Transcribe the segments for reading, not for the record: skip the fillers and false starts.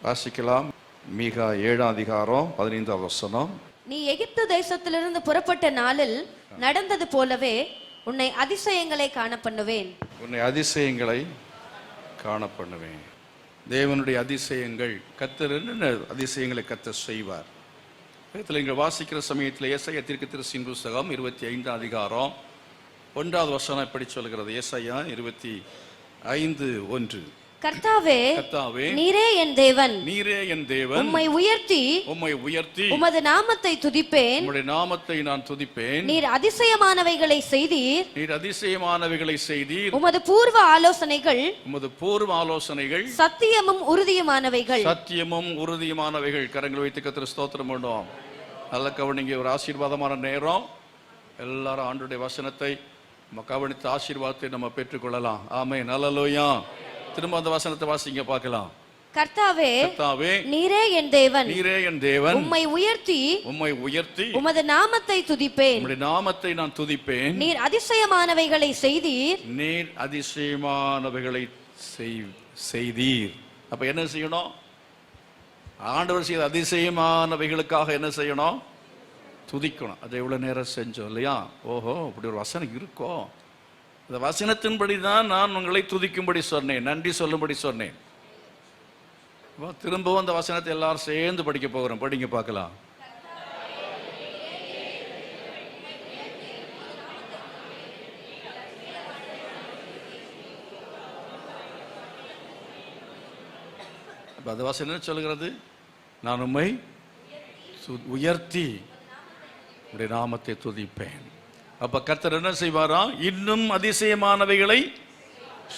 வாசிக்கலாம். மீகா 7ஆம் அதிகாரம் 15ஆம் வசனம். நீ எகிப்து தேசத்திலிருந்து புறப்பட்ட நாளில் நடந்தது போலவே உன்னை அதிசயங்களை காண பண்ணுவேன். உன்னை அதிசயங்களை காண பண்ணுவேன். தேவனுடைய அதிசயங்கள், கர்த்தர் என்ன அதிசயங்களை கர்த்தர் செய்வார். இங்கே வாசிக்கிற சமயத்தில் ஏசாயா தீர்க்கதரிசியின் புத்தகம் 25ஆம் அதிகாரம் 1வது வசனம் இப்படி சொல்கிறது. ஏசாயா 25:1. கர்த்தாவே, நீரே என் தேவன், நீரே என் தேவன், உம்மை உயர்த்தி உமது நாமத்தை துதிப்பேன், உம்முடைய நாமத்தை நான் துதிப்பேன். நீர் அதிசயமானவைகளை செய்தீர், உமது பூர்வ ஆலோசனைகள் சத்தியமும் உறுதியுமானவைகள். கரங்களை வைத்து கர்த்தரை ஸ்தோத்திரம் பண்ணுவோம். நல்ல கவனிங்க, ஒரு ஆசீர்வாதமான நேரம். எல்லாரும் ஆண்டவருடைய வசனத்தை நம்ம கவனித்து ஆசீர்வாதத்தை நம்ம பெற்றுக்கொள்ளலாம். ஆமென், அல்லேலூயா. திரும்ப அந்த வசனத்தை வாசிங்க பார்க்கலாம். கர்த்தாவே, நீரே என் தேவன், உம்மை உயர்த்தி உமது நாமத்தை துதிப்பேன், உம்முடைய நாமத்தை நான் துதிப்பேன். நீர் அதிசயமானவைகளை செய்தீர். அப்ப என்ன செய்யணும்? ஆண்டவர் செய்த அதிசயமானவைகளுக்காக என்ன செய்யணும்? துதிக்கணும். அதை எவ்வளவு நேரம் செஞ்சோம் இல்லையா? ஓஹோ, இப்படி ஒரு வசனம் இருக்கோ. அந்த வசனத்தின்படி தான் நான் உங்களை துதிக்கும்படி சொன்னேன், நன்றி சொல்லும்படி சொன்னேன். திரும்பவும் அந்த வசனத்தை எல்லாரும் சேர்ந்து படிக்க போகிறோம். படிங்க பார்க்கலாம். அந்த வசனம் என்ன சொல்கிறது? நான் உம்மை உயர்த்தி உடைய நாமத்தை துதிப்பேன். அப்ப கர்த்தர் என்ன செய்வாரா? இன்னும் அதிசயமானவைகளை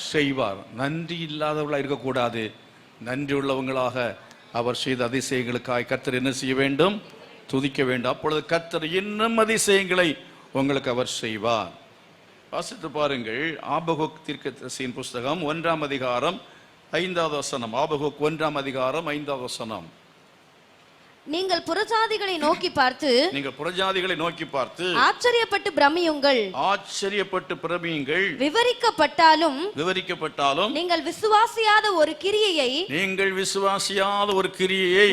செய்வார். நன்றி இல்லாதவர்களாக இருக்கக்கூடாது, நன்றி உள்ளவங்களாக அவர் செய்த அதிசயங்களுக்காக கர்த்தர் என்ன செய்ய வேண்டும்? துதிக்க வேண்டும். அப்பொழுது கர்த்தர் இன்னும் அதிசயங்களை உங்களுக்கு அவர் செய்வார். வாசித்து பாருங்கள். ஆபகுக் தீர்க்கதரிசியின் புஸ்தகம் 1ஆம் அதிகாரம் 5வது வசனம். ஆபகுக் 1ஆம் அதிகாரம் 5வது வசனம். நீங்கள் புறஜாதிகளை நோக்கி பார்த்து ஆச்சரியப்பட்டு பிரமியுங்கள். விவரிக்கப்பட்டாலும் நீங்கள் விசுவாசியாத ஒரு கிரியையை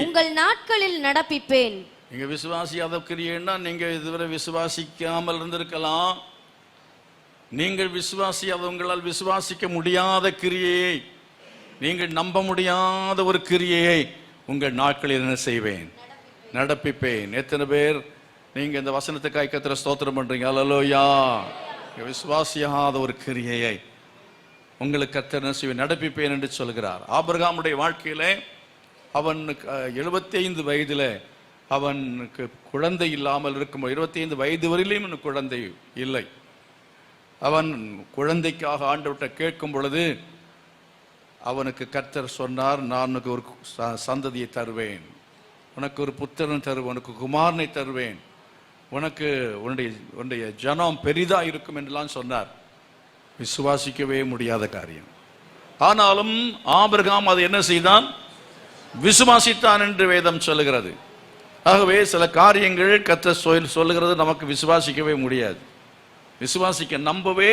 உங்கள் நாட்களில் நடப்பிப்பேன். நீங்க விசுவாசியாத கிரியைன்னா நீங்க இதுவரை விசுவாசிக்காமல் இருந்திருக்கலாம். நீங்கள் விசுவாசியாதவங்களால் விசுவாசிக்க முடியாத கிரியையை, நீங்கள் நம்ப முடியாத ஒரு கிரியையை உங்கள் நாட்களில் என்ன செய்வேன்? நடப்பிப்பேன். எத்தனை பேர் நீங்க இந்த வசனத்துக்காக கர்த்தரை ஸ்தோத்திரம் பண்றீங்க? அல்லேலூயா. விசுவாசியாத ஒரு கிரியையை உங்களுக்கு கர்த்தர் என்ன செய்வேன்? நடப்பிப்பேன் என்று சொல்கிறார். ஆபிரகாமுடைய வாழ்க்கையிலே அவனுக்கு 75 வயதில் அவனுக்கு குழந்தை இல்லாமல் இருக்கும். 25 வயது வரையிலும் குழந்தை இல்லை. அவன் குழந்தைக்காக ஆண்டவர்கிட்ட கேட்கும் பொழுது அவனுக்கு கர்த்தர் சொன்னார், நான் உனக்கு ஒரு சந்ததியை தருவேன், உனக்கு ஒரு புத்திரன் தருவேன், உனக்கு குமாரனை தருவேன், உனக்கு உன்னுடைய ஜனம் பெரிதா இருக்கும் என்றெல்லாம் சொன்னார். விசுவாசிக்கவே முடியாத காரியம். ஆனாலும் ஆபிரகாம் அதை என்ன செய்தான்? விசுவாசித்தான் என்று வேதம் சொல்லுகிறது. ஆகவே சில காரியங்கள் கர்த்தர் சொல்லுகிறது நமக்கு விசுவாசிக்கவே முடியாது. விசுவாசிக்க நம்பவே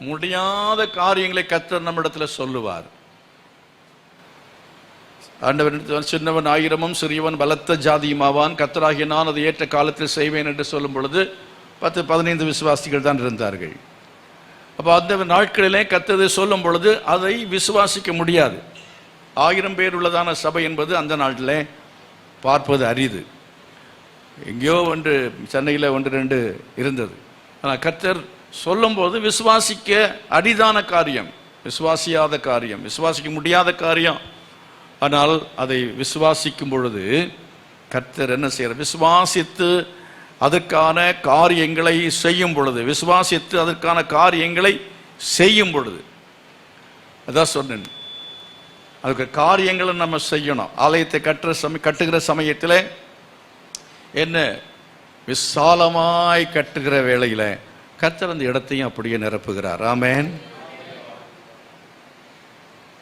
முடியாத காரியங்களை கர்த்தர் நம்மிடத்துல சொல்லுவார். ஆண்டவர் சின்னவன் ஆயிரமும் சிறியவன் பலத்த ஜாதியுமாவான், கர்த்தராகிய நான் அதை ஏற்ற காலத்தில் செய்வேன் என்று சொல்லும் பொழுது 10-15 விசுவாசிகள் தான் இருந்தார்கள். அப்போ அந்த நாட்களிலே கர்த்தர் சொல்லும் பொழுது அதை விசுவாசிக்க முடியாது. 1000 பேர் உள்ளதான சபை என்பது அந்த நாட்டில் பார்ப்பது அரிது. எங்கேயோ ஒன்று சென்னையில் 1-2 இருந்தது. ஆனால் கர்த்தர் சொல்லும்போது விசுவாசிக்க அரிதான காரியம், விசுவாசியாத காரியம், விசுவாசிக்க முடியாத காரியம். ஆனால் அதை விசுவாசிக்கும் பொழுது கர்த்தர் என்ன செய்யறார்? விசுவாசித்து அதற்கான காரியங்களை செய்யும் பொழுது, அதான் சொன்னேன், அதுக்கு காரியங்களை நம்ம செய்யணும். ஆலயத்தை கட்டுகிற சமயத்தில் என்ன விசாலமாய் கட்டுகிற வேளையில கர்த்தர் அந்த இடத்தையும் அப்படியே நிரப்புகிறார். ஆமென்.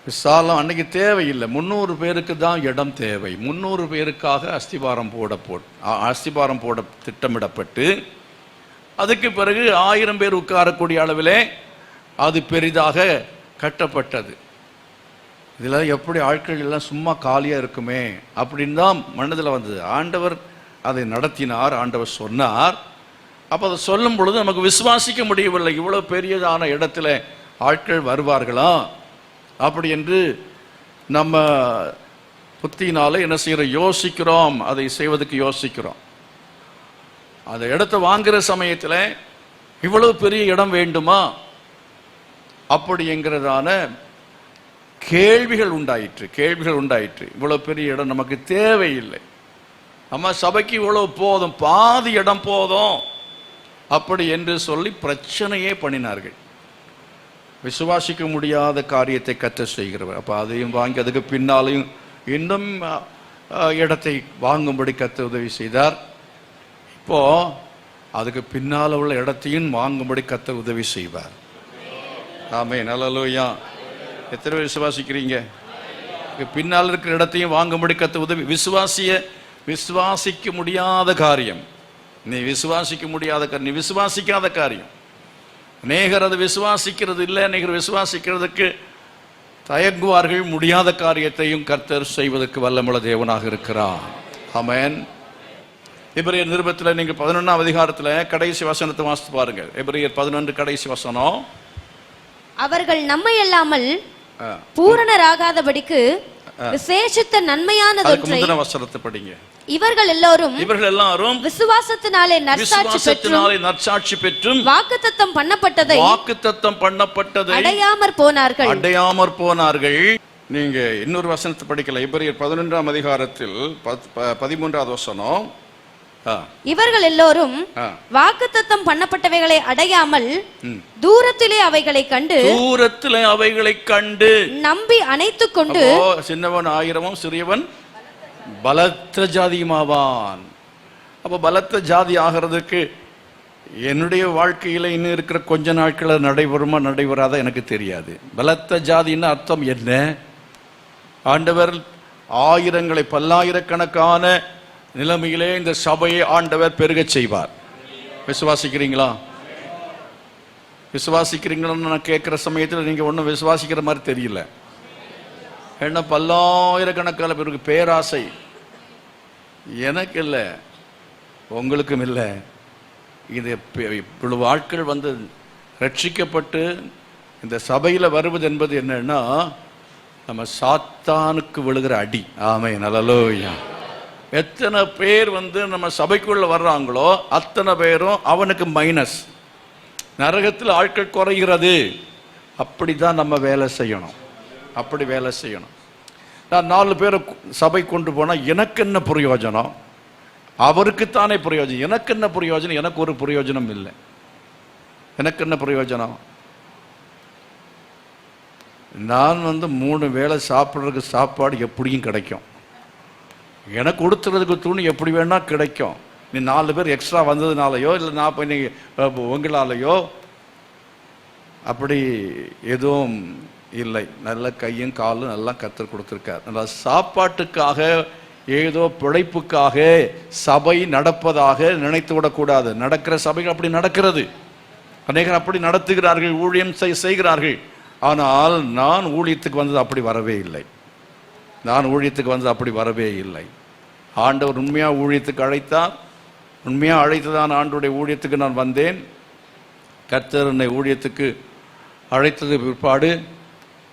விசாலம் அன்னைக்கு தேவையில்லை, 300 பேருக்கு தான் இடம் தேவை. 300 பேருக்காக அஸ்திபாரம் போட திட்டமிடப்பட்டு அதுக்கு பிறகு 1000 பேர் உட்காரக்கூடிய அளவிலே அது பெரிதாக கட்டப்பட்டது. இதில் எப்படி ஆட்கள் எல்லாம் சும்மா காலியாக இருக்குமே அப்படின்னு தான் மனதில் வந்தது. ஆண்டவர் அதை நடத்தினார், ஆண்டவர் சொன்னார். அப்போ அதை சொல்லும் பொழுது நமக்கு விசுவாசிக்க முடியவில்லை, இவ்வளோ பெரியதான இடத்துல ஆட்கள் வருவார்களா அப்படி என்று நம்ம புத்தினால என்ன செய்கிறோம், யோசிக்கிறோம், அதை செய்வதற்கு யோசிக்கிறோம். அந்த இடத்த வாங்குகிற சமயத்தில் இவ்வளவு பெரிய இடம் வேண்டுமா அப்படிங்கிறதான கேள்விகள் உண்டாயிற்று. இவ்வளவு பெரிய இடம் நமக்கு தேவையில்லை, நம்ம சபைக்கு இவ்வளவு போதும், பாதி இடம் போதும் அப்படி என்று சொல்லி பிரச்சனையே பண்ணினார்கள். விசுவாசிக்க முடியாத காரியத்தை கர்த்தர் செய்கிறவர். அப்போ அதையும் வாங்கி அதுக்கு பின்னாலையும் இன்னும் இடத்தை வாங்கும்படி கர்த்தர் உதவி செய்தார். இப்போ அதுக்கு பின்னால் உள்ள இடத்தையும் வாங்கும்படி கர்த்தர் உதவி செய்வார். ஆமென், அல்லேலூயா. எத்தனை பேர் விசுவாசிக்கிறீங்க? பின்னால் இருக்கிற இடத்தையும் வாங்கும்படி கர்த்தர் உதவி. விசுவாசிக்க முடியாத காரியம், நீ விசுவாசிக்காத காரியம். அநேகர் அது விசுவாசிக்கிறது இல்லை, அநேகர் விசுவாசிக்கிறதுக்கு தயங்குவார்கள். முடியாத காரியத்தையும் கர்த்தர் செய்வதற்கு வல்லமுள்ள தேவனாக இருக்கிறார். ஆமென். எபிரேயர் நிருபத்தில் நீங்கள் 11ஆம் அதிகாரத்தில் கடைசி வசனத்தை வாசித்து பாருங்கள். எபிரேயர் 11 கடைசி வசனம். அவர்கள் நம்மை அல்லாமல் பூரணராகாதபடிக்கு விசேஷித்த நன்மையானதொன்றை வசனத்தை படிங்க. இவர்கள் எல்லாரும் விசுவாசத்தினாலே நற்சாட்சி பெற்றும் வாக்குத்தத்தம் பண்ணப்பட்டதை அடையாமற் போனார்கள். நீங்க இன்னொரு வசனத்தை படிக்கல. எபிரேயர் 11ஆம் அதிகாரத்தில் 13வது வசனம். இவர்கள் எல்லோரும் வாக்குத்தத்தம் பண்ணப்பட்டவைகளை அடையாமல் தூரத்திலே அவைகளை கண்டு நம்பி அணைத்துக் கொண்டு, சின்னவன் 1000 சிறியவன் பலத்த ஜாதியுமாவான். அப்போ பலத்த ஜாதி ஆகிறதுக்கு என்னுடைய வாழ்க்கையில் இன்னும் இருக்கிற கொஞ்ச நாட்களில் நடைபெறாத எனக்கு தெரியாது. பலத்த ஜாதின்னு அர்த்தம் என்ன? ஆண்டவர் ஆயிரங்களை பல்லாயிரக்கணக்கான நிலைமையிலே இந்த சபையை ஆண்டவர் பெருகச் செய்வார். விசுவாசிக்கிறீங்களான்னு நான் கேட்குற சமயத்தில் நீங்கள் ஒன்றும் விசுவாசிக்கிற மாதிரி தெரியல. ஏன்னா பல்லாயிரக்கணக்கான பேருக்கு பேராசை. எனக்கு இல்லை, உங்களுக்கும் இல்லை. இது இவ்வளவு ஆட்கள் வந்து ரட்சிக்கப்பட்டு இந்த சபையில் வருவது என்பது என்னன்னா, நம்ம சாத்தானுக்கு விழுகிற அடி. ஆமென், அல்லேலூயா. எத்தனை பேர் வந்து நம்ம சபைக்குள்ள வர்றாங்களோ அத்தனை பேரும் அவனுக்கு மைனஸ். நரகத்தில் ஆட்கள் குறைகிறது. அப்படிதான் நம்ம வேலை செய்யணும். நான் 4 பேரை சபை கொண்டு போனால் எனக்கு என்ன பிரயோஜனம்? அவருக்குத்தானே பிரயோஜனம். எனக்கு என்ன பிரயோஜனம்? எனக்கு ஒரு பிரயோஜனம் இல்லை. எனக்கு என்ன பிரயோஜனம்? நான் வந்து 3 வேளை சாப்பிட்றதுக்கு சாப்பாடு எப்படியும் கிடைக்கும், எனக்கு கொடுத்துறதுக்கு துணி எப்படி வேணா கிடைக்கும். நீ 4 பேர் எக்ஸ்ட்ரா வந்ததுனாலையோ இல்லை நான் இப்போ உங்களாலேயோ அப்படி எதுவும் இல்லை. நல்ல கையும் காலும் நல்லா கர்த்தர் கொடுத்துருக்கார். நல்லா சாப்பாட்டுக்காக ஏதோ பிழைப்புக்காக சபை நடப்பதாக நினைத்து விடக்கூடாது. நடக்கிற சபைகள் அப்படி நடக்கிறது. அநேகர் அப்படி நடத்துகிறார்கள், ஊழியம் செய்கிறார்கள். ஆனால் நான் ஊழியத்துக்கு வந்தது அப்படி வரவே இல்லை. ஆண்டவர் உண்மையாக ஊழியத்துக்கு அழைத்தார். உண்மையாக அழைத்ததான் ஆண்டவருடைய ஊழியத்துக்கு நான் வந்தேன். கர்த்தர் என்னை ஊழியத்துக்கு அழைத்தது பிற்பாடு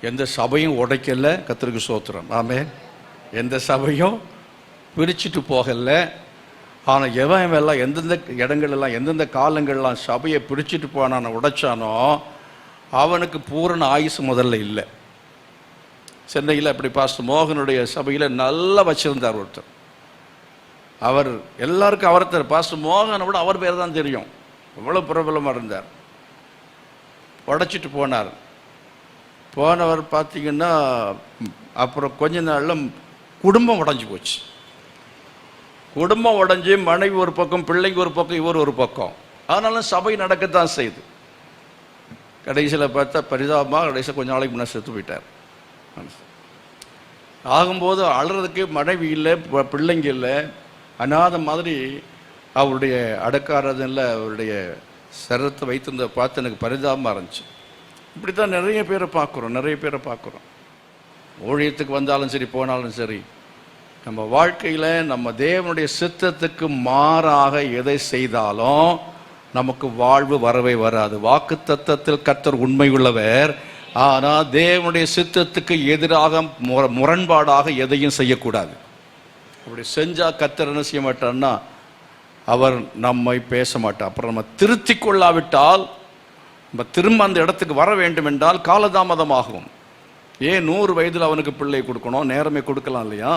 எந்த சபையும் உடைக்கல. கர்த்தருக்கு ஸ்தோத்திரம். ஆமென். எந்த சபையும் பிரிச்சுட்டு போகல. ஆனால் எவன் எல்லாம் எந்தெந்த இடங்கள்லாம் எந்தெந்த காலங்கள்லாம் சபையை பிரிச்சுட்டு போனானோ உடைச்சானோ அவனுக்கு பூரண ஆயுசு முதல்ல இல்லை. சென்னையில் அப்படி பாஸ்டர் மோகனுடைய சபையில் நல்லா வச்சிருந்தார் ஒருத்தர். அவர் எல்லாருக்கும் அவர் பாஸ்டர் மோகனை விட அவர் பேர் தான் தெரியும். இவ்வளோ பிரபலமாக இருந்தார். உடைச்சிட்டு போனவர் பார்த்தீங்கன்னா அப்புறம் கொஞ்ச நாளில் குடும்பம் உடஞ்சி போச்சு. குடும்பம் உடஞ்சி மனைவி ஒரு பக்கம், பிள்ளைங்க ஒரு பக்கம், இவர் ஒரு பக்கம். அதனால சபை நடக்கத்தான் செய்யுது. கடைசியில் பார்த்தா பரிதாபமாக கடைசியில் கொஞ்ச நாளைக்கு முன்னே செத்து போயிட்டார். ஆகும்போது அழுறதுக்கு மனைவி இல்லை, பிள்ளைங்க இல்லை, அநாத மாதிரி அவருடைய அடக்காரதில் அவருடைய சரத்தை வைத்திருந்த பார்த்து எனக்கு பரிதாபமாக இருந்துச்சு. இப்படி தான் நிறைய பேரை பார்க்குறோம். ஊழியத்துக்கு வந்தாலும் சரி போனாலும் சரி, நம்ம வாழ்க்கையில் நம்ம தேவனுடைய சித்தத்துக்கு மாறாக எதை செய்தாலும் நமக்கு வாழ்வு வரவே வராது. வாக்குத்தத்தத்தில் கர்த்தர் உண்மை உள்ளவர். ஆனால் தேவனுடைய சித்தத்துக்கு எதிராக முரண்பாடாக எதையும் செய்யக்கூடாது. அப்படி செஞ்சால் கர்த்தர் என்ன செய்ய மாட்டார்னா, அவர் நம்மை பேச மாட்டார். அப்புறம் நம்ம திருத்தி கொள்ளாவிட்டால், நம்ம திரும்ப அந்த இடத்துக்கு வர வேண்டும் என்றால் காலதாமதமாகும். ஏன் 100 வயதில் அவனுக்கு பிள்ளை கொடுக்கணும்? நேரமே கொடுக்கலாம் இல்லையா?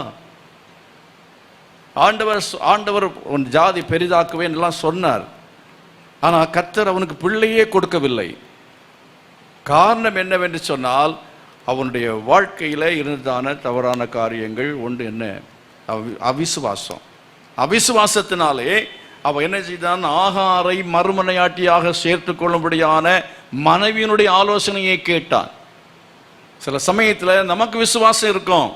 ஆண்டவர் உன் ஜாதி பெரிதாக்குவேன் எல்லாம் சொன்னார். ஆனால் கர்த்தர் அவனுக்கு பிள்ளையே கொடுக்கவில்லை. காரணம் என்னவென்று சொன்னால், அவனுடைய வாழ்க்கையில் இருந்ததான தவறான காரியங்கள் ஒன்று. என்ன? அவிசுவாசம். அவிசுவாசத்தினாலே அவன் என்ன செய்தான்? ஆகாரை மறுமனையாட்டியாக சேர்த்து கொள்ளும்படியான மனைவியினுடைய ஆலோசனையை கேட்டான். சில சமயத்தில் நமக்கு விசுவாசம் இருக்கும்,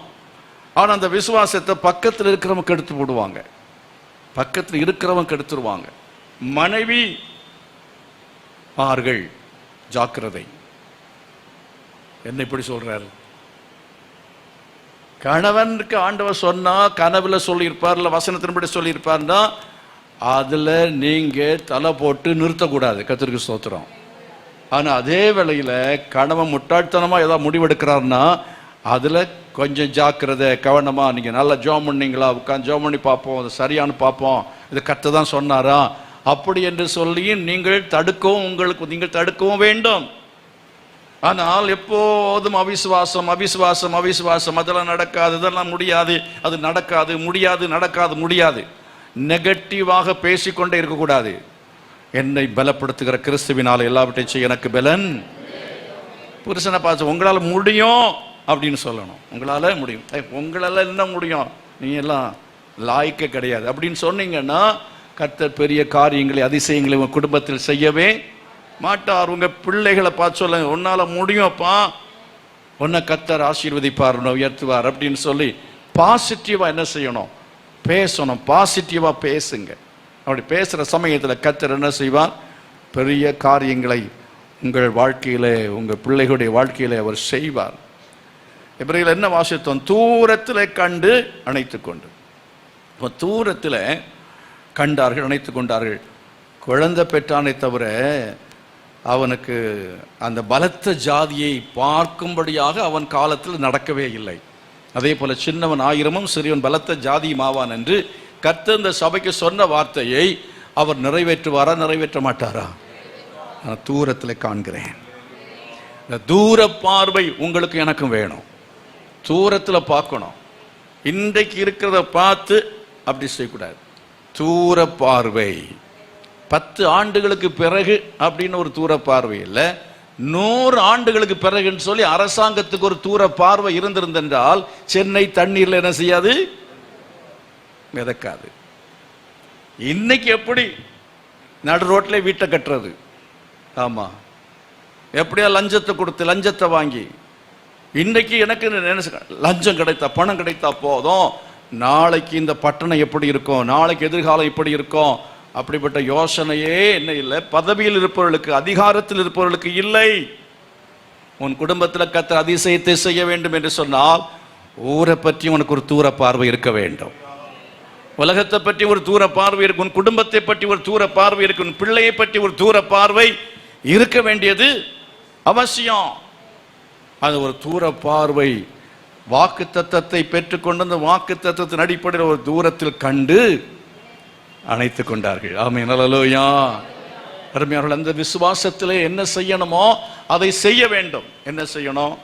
ஆனால் அந்த விசுவாசத்தை பக்கத்தில் இருக்கிறவங்க கெடுத்து போடுவாங்க. பக்கத்தில் இருக்கிறவங்க கெடுத்துருவாங்க. மனைவி ஆர்கள் ஜாக்கிரதை. என்ன இப்படி சொல்றாரு? கணவனுக்கு ஆண்டவர் சொன்னா கனவுல சொல்லியிருப்பார், இல்லை வசனத்தின்படி சொல்லியிருப்பார்னா அதுல நீங்க தலை போட்டு நிறுத்தக்கூடாது. கர்த்தருக்கு ஸ்தோத்திரம். ஆனா அதே வேளையில கணவன் முட்டாள்தனமா ஏதாவது முடிவெடுக்கிறாருன்னா அதுல கொஞ்சம் ஜாக்கிரதை, கவனமா. நீங்க நல்லா ஜோம் பண்ணீங்களா? உட்காந்து ஜோம் பண்ணி பார்ப்போம், அது சரியானு பார்ப்போம், இது கர்த்தர் தான் சொன்னாரா அப்படி என்று சொல்லி நீங்கள் தடுக்கவும் வேண்டும். ஆனால் எப்போதும் அவிசுவாசம் அவிசுவாசம் அவிசுவாசம், அதெல்லாம் நடக்காது, இதெல்லாம் முடியாது, அது நடக்காது, முடியாது, நடக்காது, முடியாது, நெகட்டிவாக பேசிக்கொண்டே இருக்கக்கூடாது. என்னை பலப்படுத்துகிற கிறிஸ்துவினால் எல்லாவற்றையும் செய்ய எனக்கு பலன். புருஷனை பார்த்து உங்களால் முடியும் அப்படின்னு சொல்லணும். உங்களால் முடியும். உங்களால் என்ன முடியும்? நீ எல்லாம் லாய்க்க கிடையாது அப்படின்னு சொன்னீங்கன்னா கர்த்தர் பெரிய காரியங்களை அதிசயங்களை உங்கள் குடும்பத்தில் செய்யவே மாட்டார். உங்க பிள்ளைகளை பார்த்து சொல்லுங்க, உன்னால முடியும்ப்பா, உன்னை கர்த்தர் ஆசீர்வதிப்பார், உயர்த்துவார் அப்படின்னு சொல்லி பாசிட்டிவா என்ன செய்யணும்? பேசணும். பாசிட்டிவா பேசுங்க. அப்படி பேசுகிற சமயத்தில் கர்த்தர் என்ன செய்வார்? பெரிய காரியங்களை உங்கள் வாழ்க்கையிலே, உங்கள் பிள்ளைகளுடைய வாழ்க்கையிலே அவர் செய்வார். எபிரேயர்கள் என்ன வாசித்தோம்? தூரத்தில் கண்டு அணைத்து கொண்டு. இப்போ தூரத்தில் கண்டார்கள், அணைத்து கொண்டார்கள். குழந்தை பெற்றானே தவிர அவனுக்கு அந்த பலத்த ஜாதியை பார்க்கும்படியாக அவன் காலத்தில் நடக்கவே இல்லை. அதே போல சின்னவன் 1000 சிறியவன் பலத்த ஜாதியும் ஆவான் என்று கர்த்தர் இந்த சபைக்கு சொன்ன வார்த்தையை அவர் நிறைவேற்றுவாரா, நிறைவேற்ற மாட்டாரா? நான் தூரத்தில் காண்கிறேன். இந்த தூர பார்வை உங்களுக்கு எனக்கும் வேணும். தூரத்தில் பார்க்கணும். இன்றைக்கு இருக்கிறத பார்த்து அப்படி செய்யக்கூடாது. தூர பார்வை. 10 ஆண்டுகளுக்கு பிறகு அப்படின்னு ஒரு தூர பார்வை இல்லை, 100 ஆண்டுகளுக்கு பிறகுன்னு சொல்லி அரசாங்கத்துக்கு ஒரு தூர பார்வை இருந்திருந்தென்றால் சென்னை தண்ணீர்ல என்ன செய்யாது? மிதக்காது. இன்னைக்கு எப்படி நடு ரோட்ல வீட்டை கட்டுறது? ஆமா, எப்படியா லஞ்சத்தை கொடுத்து லஞ்சத்தை வாங்கி, இன்னைக்கு எனக்கு லஞ்சம் கிடைத்தா, பணம் கிடைத்தா போதும், நாளைக்கு இந்த பட்டணம் எப்படி இருக்கும், நாளைக்கு எதிர்காலம் இப்படி இருக்கும், அப்படிப்பட்ட யோசனையே என்ன இல்லை. பதவியில் இருப்பவர்களுக்கு, அதிகாரத்தில் இருப்பவர்களுக்கு இல்லை. உன் குடும்பத்தில் கர்த்தர் அதிசயத்தை செய்ய வேண்டும் என்று சொன்னால் ஊரை பற்றி உனக்கு ஒரு தூர பார்வை இருக்க வேண்டும். உலகத்தை பற்றி ஒரு தூர பார்வை இருக்கு, உன் குடும்பத்தை பற்றி ஒரு தூர பார்வை இருக்கு, உன் பிள்ளையை பற்றி ஒரு தூர பார்வை இருக்க வேண்டியது அவசியம். அது ஒரு தூர பார்வை. வாக்கு தத்தத்தை பெற்றுக்கொண்டு அந்த வாக்கு தத்தத்தின் அடிப்படையில் ஒரு தூரத்தில் கண்டு அணைத்து கொண்டார்கள். ஆமென், அல்லேலூயா. அருமையானவர்களே, அந்த விசுவாசத்திலே என்ன செய்யணுமோ அதை செய்ய வேண்டும். என்ன செய்யணும்?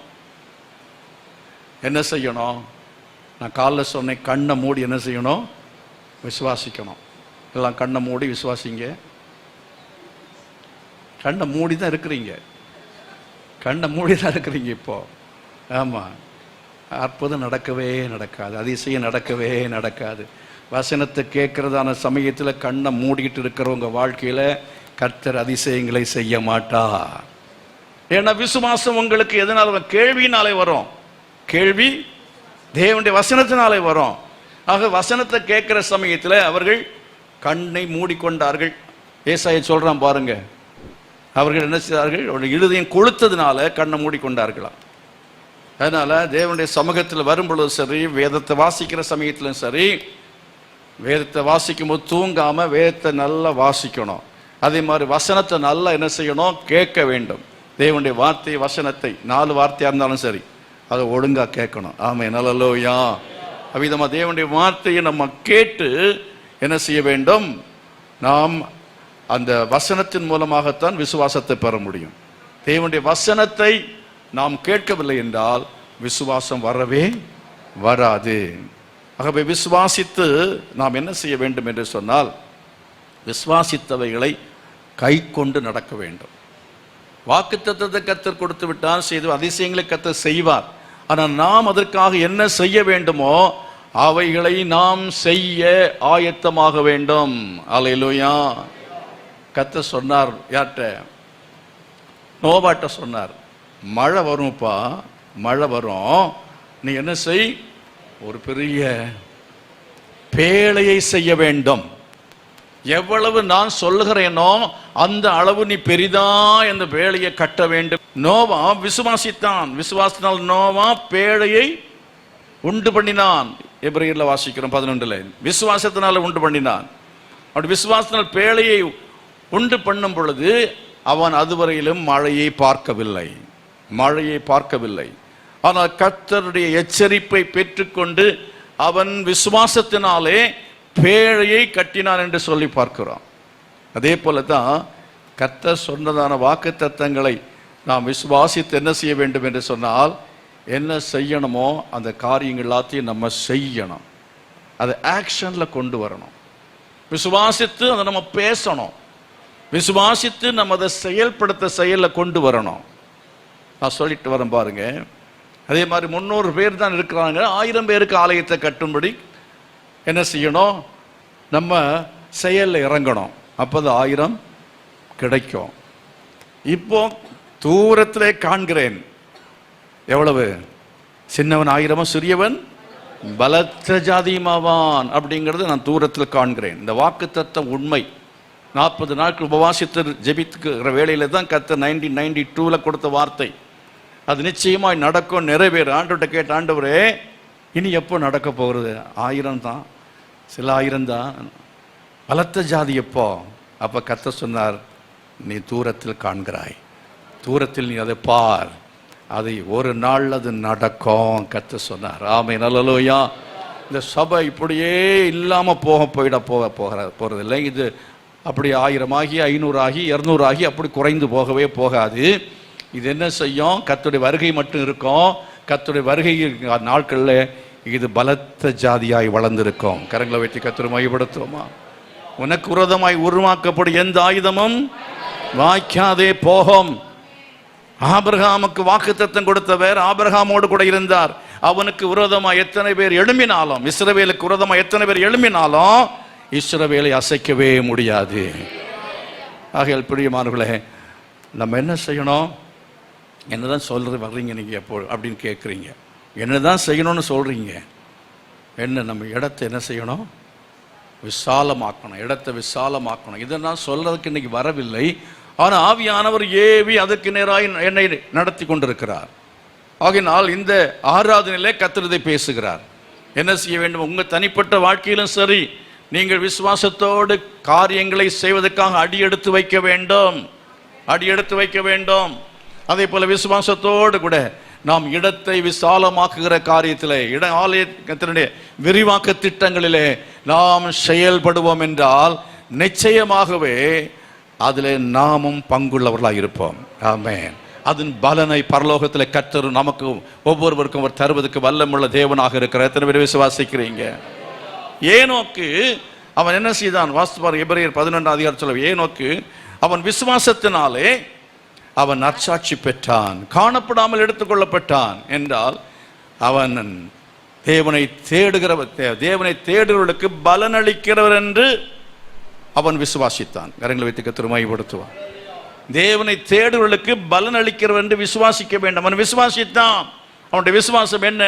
என்ன செய்யணும்? நான் காலைல சொன்னேன், கண்ணை மூடி என்ன செய்யணும்? விசுவாசிக்கணும். எல்லாம் கண்ணை மூடி விசுவாசிங்க. கண்ணை மூடி தான் இருக்கிறீங்க, கண்ணை மூடி தான் இருக்கிறீங்க இப்போ. ஆமாம், அற்புதம் நடக்கவே நடக்காது, அதிசயம் நடக்கவே நடக்காது. வசனத்தை கேட்கறதான சமயத்தில் கண்ணை மூடிக்கிட்டு இருக்கிறவங்க வாழ்க்கையில் கர்த்தர் அதிசயங்களை செய்ய மாட்டார். ஏன்னா விசுவாசம் உங்களுக்கு எதனால? கேள்வினாலே வரும். கேள்வி தேவனுடைய வசனத்தினாலே வரும். ஆக வசனத்தை கேட்கிற சமயத்தில் அவர்கள் கண்ணை மூடிக்கொண்டார்கள். ஏசாயா சொல்றான் பாருங்க, அவர்கள் என்ன செய்தார்கள்? அவருடைய இருதயம் கொளுத்ததுனால கண்ணை மூடிக்கொண்டார்களாம். அதனால தேவனுடைய சமூகத்தில் வரும்பொழுது சரி, வேதத்தை வாசிக்கிற சமயத்திலும் சரி, வேதத்தை வாசிக்கும் போது தூங்காம வேதத்தை நல்லா வாசிக்கணும். அதே மாதிரி வசனத்தை நல்லா என்ன செய்யணும், கேட்க வேண்டும். தேவனுடைய வார்த்தை வசனத்தை 4 வார்த்தையா இருந்தாலும் சரி, அதை ஒழுங்கா கேட்கணும். ஆமென், அல்லேலூயா. அவ்விதமா தேவனுடைய வார்த்தையை நம்ம கேட்டு என்ன செய்ய வேண்டும், நாம் அந்த வசனத்தின் மூலமாகத்தான் விசுவாசத்தை பெற முடியும். தேவனுடைய வசனத்தை நாம் கேட்கவில்லை என்றால் விசுவாசம் வரவே வராது. ஆகவே விசுவாசித்து நாம் என்ன செய்ய வேண்டும் என்று சொன்னால், விசுவாசித்தவைகளை கை கொண்டு நடக்க வேண்டும். வாக்குத்தத்தத்தை கர்த்தர் கொடுத்து விட்டால் செய்து அதிசயங்களை கர்த்தர் செய்வார். ஆனால் நாம் அதற்காக என்ன செய்ய வேண்டுமோ அவைகளை நாம் செய்ய ஆயத்தமாக வேண்டும். அல்லேலூயா. கர்த்தர் சொன்னார், யார்கிட்ட? நோவாட்ட சொன்னார், மழை வரும்ப்பா, மழை வரும், நீ என்ன செய், ஒரு பெரிய பேழையை செய்ய வேண்டும். எவ்வளவு நான் சொல்லுகிறேனோ அந்த அளவு நீ பெரிதா இந்த பேழையை கட்ட வேண்டும். நோவா விசுவாசித்தான். விசுவாசத்தினால் நோவா பேழையை உண்டு பண்ணினான். எபிரேயர்ல வாசிக்கிறோம் 11. விசுவாசத்தினால உண்டு பண்ணினான். அப்படி விசுவாசத்தினால் பேழையை உண்டு பண்ணும் பொழுது அவன் அதுவரையிலும் மழையை பார்க்கவில்லை, மழையை பார்க்கவில்லை. ஆனால் கர்த்தருடைய எச்சரிப்பை பெற்றுக்கொண்டு அவன் விசுவாசத்தினாலே பேழையை கட்டினான் என்று சொல்லி பார்க்கிறோம். அதே போல தான் கர்த்தர் சொன்னதான வாக்குத்தத்தங்களை நாம் விசுவாசித்து என்ன செய்ய வேண்டும் என்று சொன்னால், என்ன செய்யணுமோ அந்த காரியங்கள் எல்லாத்தையும் நம்ம செய்யணும். அதை ஆக்ஷன்ல கொண்டு வரணும். விசுவாசித்து அதை நம்ம பேசணும். விசுவாசித்து நம்ம அதை செயல்படுத்த செயலில் கொண்டு வரணும். நான் சொல்லிட்டு வரேன் பாருங்க. அதே மாதிரி 300 பேர் தான் இருக்கிறாங்க. 1000 பேருக்கு ஆலயத்தை கட்டும்படி என்ன செய்யணும், நம்ம செயலில் இறங்கணும். அப்போது 1000 கிடைக்கும். இப்போ தூரத்திலே காண்கிறேன். எவ்வளவு? சின்னவன் 1000 சிறியவன் பலத்த ஜாதியுமாவான் அப்படிங்கிறது நான் தூரத்தில் காண்கிறேன். இந்த வாக்குத்தத்தம் உண்மை. 40 நாட்கள் உபவாசித்து ஜெபித்துக்கிற வேளையில தான் கர்த்தர் 1992 கொடுத்த வார்த்தை. அது நிச்சயமாய் நடக்கும், நிறைவேறும். ஆண்டவர்கிட்ட கேட்ட, ஆண்டவரே இனி எப்போ நடக்க போகிறது? 1000 தான், சில 1000 தான், பலத்த ஜாதி எப்போ? அப்போ கர்த்தர் சொன்னார், நீ தூரத்தில் காண்கிறாய், தூரத்தில் நீ அதை பார், அதை ஒரு நாள் அது நடக்கும். கர்த்தர் சொன்னார். ஆமென், அல்லேலூயா. இந்த சபை இப்படியே இல்லாமல் போகிறதில்லை. இது அப்படி 1000 ஆகி 500 ஆகி 200 ஆகி அப்படி குறைந்து போகவே போகாது. இது என்ன செய்யும்? கர்த்தருடைய வருகை மட்டும் இருக்கும். கர்த்தருடைய வருகை நாட்களில் இது பலத்த ஜாதியாய் வளர்ந்திருக்கும். கரங்களை வைத்து கர்த்தரை மையப்படுத்துவோமா? உனக்கு விரோதமாய் உருவாக்கப்படும் எந்த ஆயுதமும் வாய்க்காதே போகும். ஆபிரகாமுக்கு வாக்குத்தத்தம் கொடுத்தவர் ஆபிரகாமோடு கூட இருந்தார். அவனுக்கு விரோதமாய் எத்தனை பேர் எழும்பினாலும், இஸ்ரவேலுக்கு விரோதமாய் எத்தனை பேர் எழும்பினாலும் இஸ்ரவேலை அசைக்கவே முடியாது. ஆகையால் பிரியமானவர்களே, நம்ம என்ன செய்யணும்? என்னதான் சொல்றது வர்றீங்க நீங்க எப்போ அப்படின்னு கேட்குறீங்க. என்னதான் செய்யணும்னு சொல்றீங்க. என்ன, நம்ம இடத்தை என்ன செய்யணும்? விசாலமாக்கணும். இடத்தை விசாலமாக்கணும். இதை நான் சொல்றதுக்கு இன்னைக்கு வரவில்லை. ஆனால் ஆவியானவர் ஏவி அதற்கு நேராக என்னை நடத்தி கொண்டிருக்கிறார். ஆகினால் இந்த ஆராதனையிலே கர்த்தர் பேசுகிறார். என்ன செய்ய வேண்டும்? உங்க தனிப்பட்ட வாழ்க்கையிலும் சரி, நீங்கள் விசுவாசத்தோடு காரியங்களை செய்வதற்காக அடியெடுத்து வைக்க வேண்டும், அடியெடுத்து வைக்க வேண்டும். அதே போல விசுவாசத்தோடு கூட நாம் இடத்தை விசாலமாக்குகிற காரியத்தில், ஆலயத்தினுடைய விரிவாக்க திட்டங்களிலே நாம் செயல்படுவோம் என்றால் நிச்சயமாகவே அதில் நாமும் பங்குள்ளவர்களாக இருப்போம். ஆமென். அதன் பலனை பரலோகத்தில் கர்த்தர் நமக்கு ஒவ்வொருவருக்கும் அவர் தருவதற்கு வல்லமுள்ள தேவனாக இருக்கிற எத்தனை பேர் விசுவாசிக்கிறீங்க? ஏனோக்கு அவன் என்ன செய்தான்? வாஸ்துபார் எபிரேயர் 11 சொல்ல, ஏனோக்கு அவன் விசுவாசத்தினாலே அவன் நற்சாட்சி பெற்றான், காணப்படாமல் எடுத்துக்கொள்ளப்பட்டான் என்றால் அவன் தேவனை தேடுகிறவர்களுக்கு பலனளிக்கிறவர் என்று அவன் விசுவாசித்தான். கரங்களை வைத்து கர்த்தரை மையப்படுத்துவான். தேவனை தேடுவர்களுக்கு பலன் அளிக்கிறவர் என்று விசுவாசிக்க வேண்டும். அவன் விசுவாசித்தான். அவனுடைய விசுவாசம் என்ன?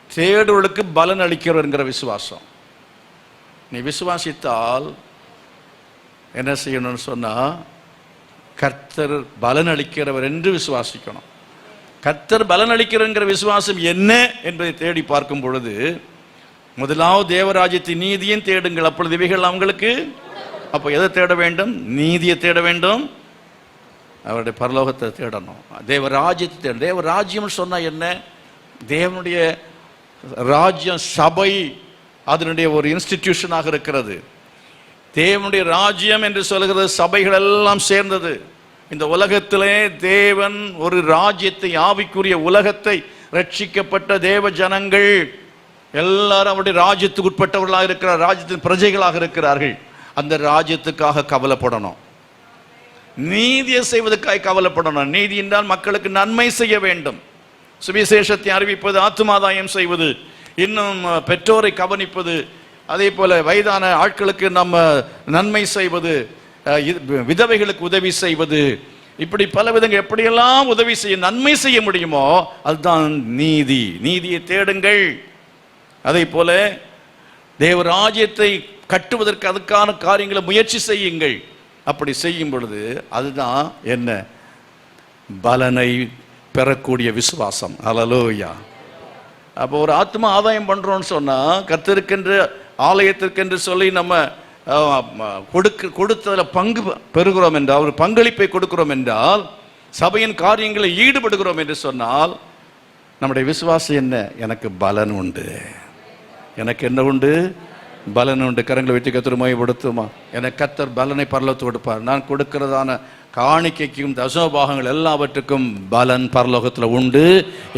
தேடுவர்களுக்கு பலன் அளிக்கிறவர் என்கிற விசுவாசம். நீ விசுவாசித்தால் என்ன செய்யணும்னு சொன்னா, கர்த்தர் பலன் அளிக்கிறவர் என்று விசுவாசிக்கணும். கர்த்தர் பலனளிக்கிறங்கிற விசுவாசம் என்ன என்பதை தேடி பார்க்கும் பொழுது முதலாவது தேவராஜ்யத்தின் நீதியும் தேடுங்கள், அப்பொழுது இவைகள் அவங்களுக்கு. அப்போ எதை தேட வேண்டும்? நீதியை தேட வேண்டும், அவருடைய பரலோகத்தை தேடணும், தேவராஜ்யத்தை தேட. தேவராஜ்யம் சொன்னா என்ன? தேவனுடைய ராஜ்யம் சபை, அதனுடைய ஒரு இன்ஸ்டிடியூஷனாக இருக்கிறது. தேவனுடைய ராஜ்யம் என்று சொல்கிறது சபைகள் எல்லாம் சேர்ந்தது. இந்த உலகத்திலே தேவன் ஒரு ராஜ்யத்தை, ஆவிக்குரிய உலகத்தை, ரட்சிக்கப்பட்ட தேவ ஜனங்கள் எல்லாரும் அவருடைய ராஜ்யத்துக்கு உட்பட்டவர்களாக இருக்கிறார், ராஜ்யத்தின் பிரஜைகளாக இருக்கிறார்கள். அந்த ராஜ்யத்துக்காக கவலைப்படணும், நீதியை செய்வதற்காக கவலைப்படணும். நீதி என்றால் மக்களுக்கு நன்மை செய்ய வேண்டும், சுவிசேஷத்தை அறிவிப்பது, ஆத்துமாதாயம் செய்வது, இன்னும் பெற்றோரை கவனிப்பது, அதே போல வயதான ஆட்களுக்கு நம்ம நன்மை செய்வது, விதவைகளுக்கு உதவி செய்வது, இப்படி பல விதங்கள் எப்படியெல்லாம் உதவி செய்ய, நன்மை செய்ய முடியுமோ அதுதான் நீதி. நீதியை தேடுங்கள். அதே போல தேவராஜ்யத்தை கட்டுவதற்கு அதுக்கான காரியங்களை முயற்சி செய்யுங்கள். அப்படி செய்யும் பொழுது அதுதான் என்ன? பலனை பெறக்கூடிய விசுவாசம். ஹல்லேலூயா. அப்போ ஒரு ஆத்மா ஆதாயம் பண்றோம்னு சொன்னா, கர்த்தருக்கென்று ஆலயத்திற்கென்று சொல்லி நம்ம கொடுத்ததில் பங்கு பெறுகிறோம் என்றால், ஒரு பங்களிப்பை கொடுக்கிறோம் என்றால், சபையின் காரியங்களில் ஈடுபடுகிறோம் என்று சொன்னால், நம்முடைய விசுவாசம் என்ன? எனக்கு பலன் உண்டு. எனக்கு என்ன உண்டு? பலன் உண்டு. கரங்களை வைத்து கர்த்தரை மகிமைப்படுத்துமா? எனக்கு கர்த்தர் பலனை பரலோகத்துக்கு கொடுப்பார். நான் கொடுக்கிறதான காணிக்கைக்கும் தசமபாகங்கள் எல்லாவற்றுக்கும் பலன் பரலோகத்தில் உண்டு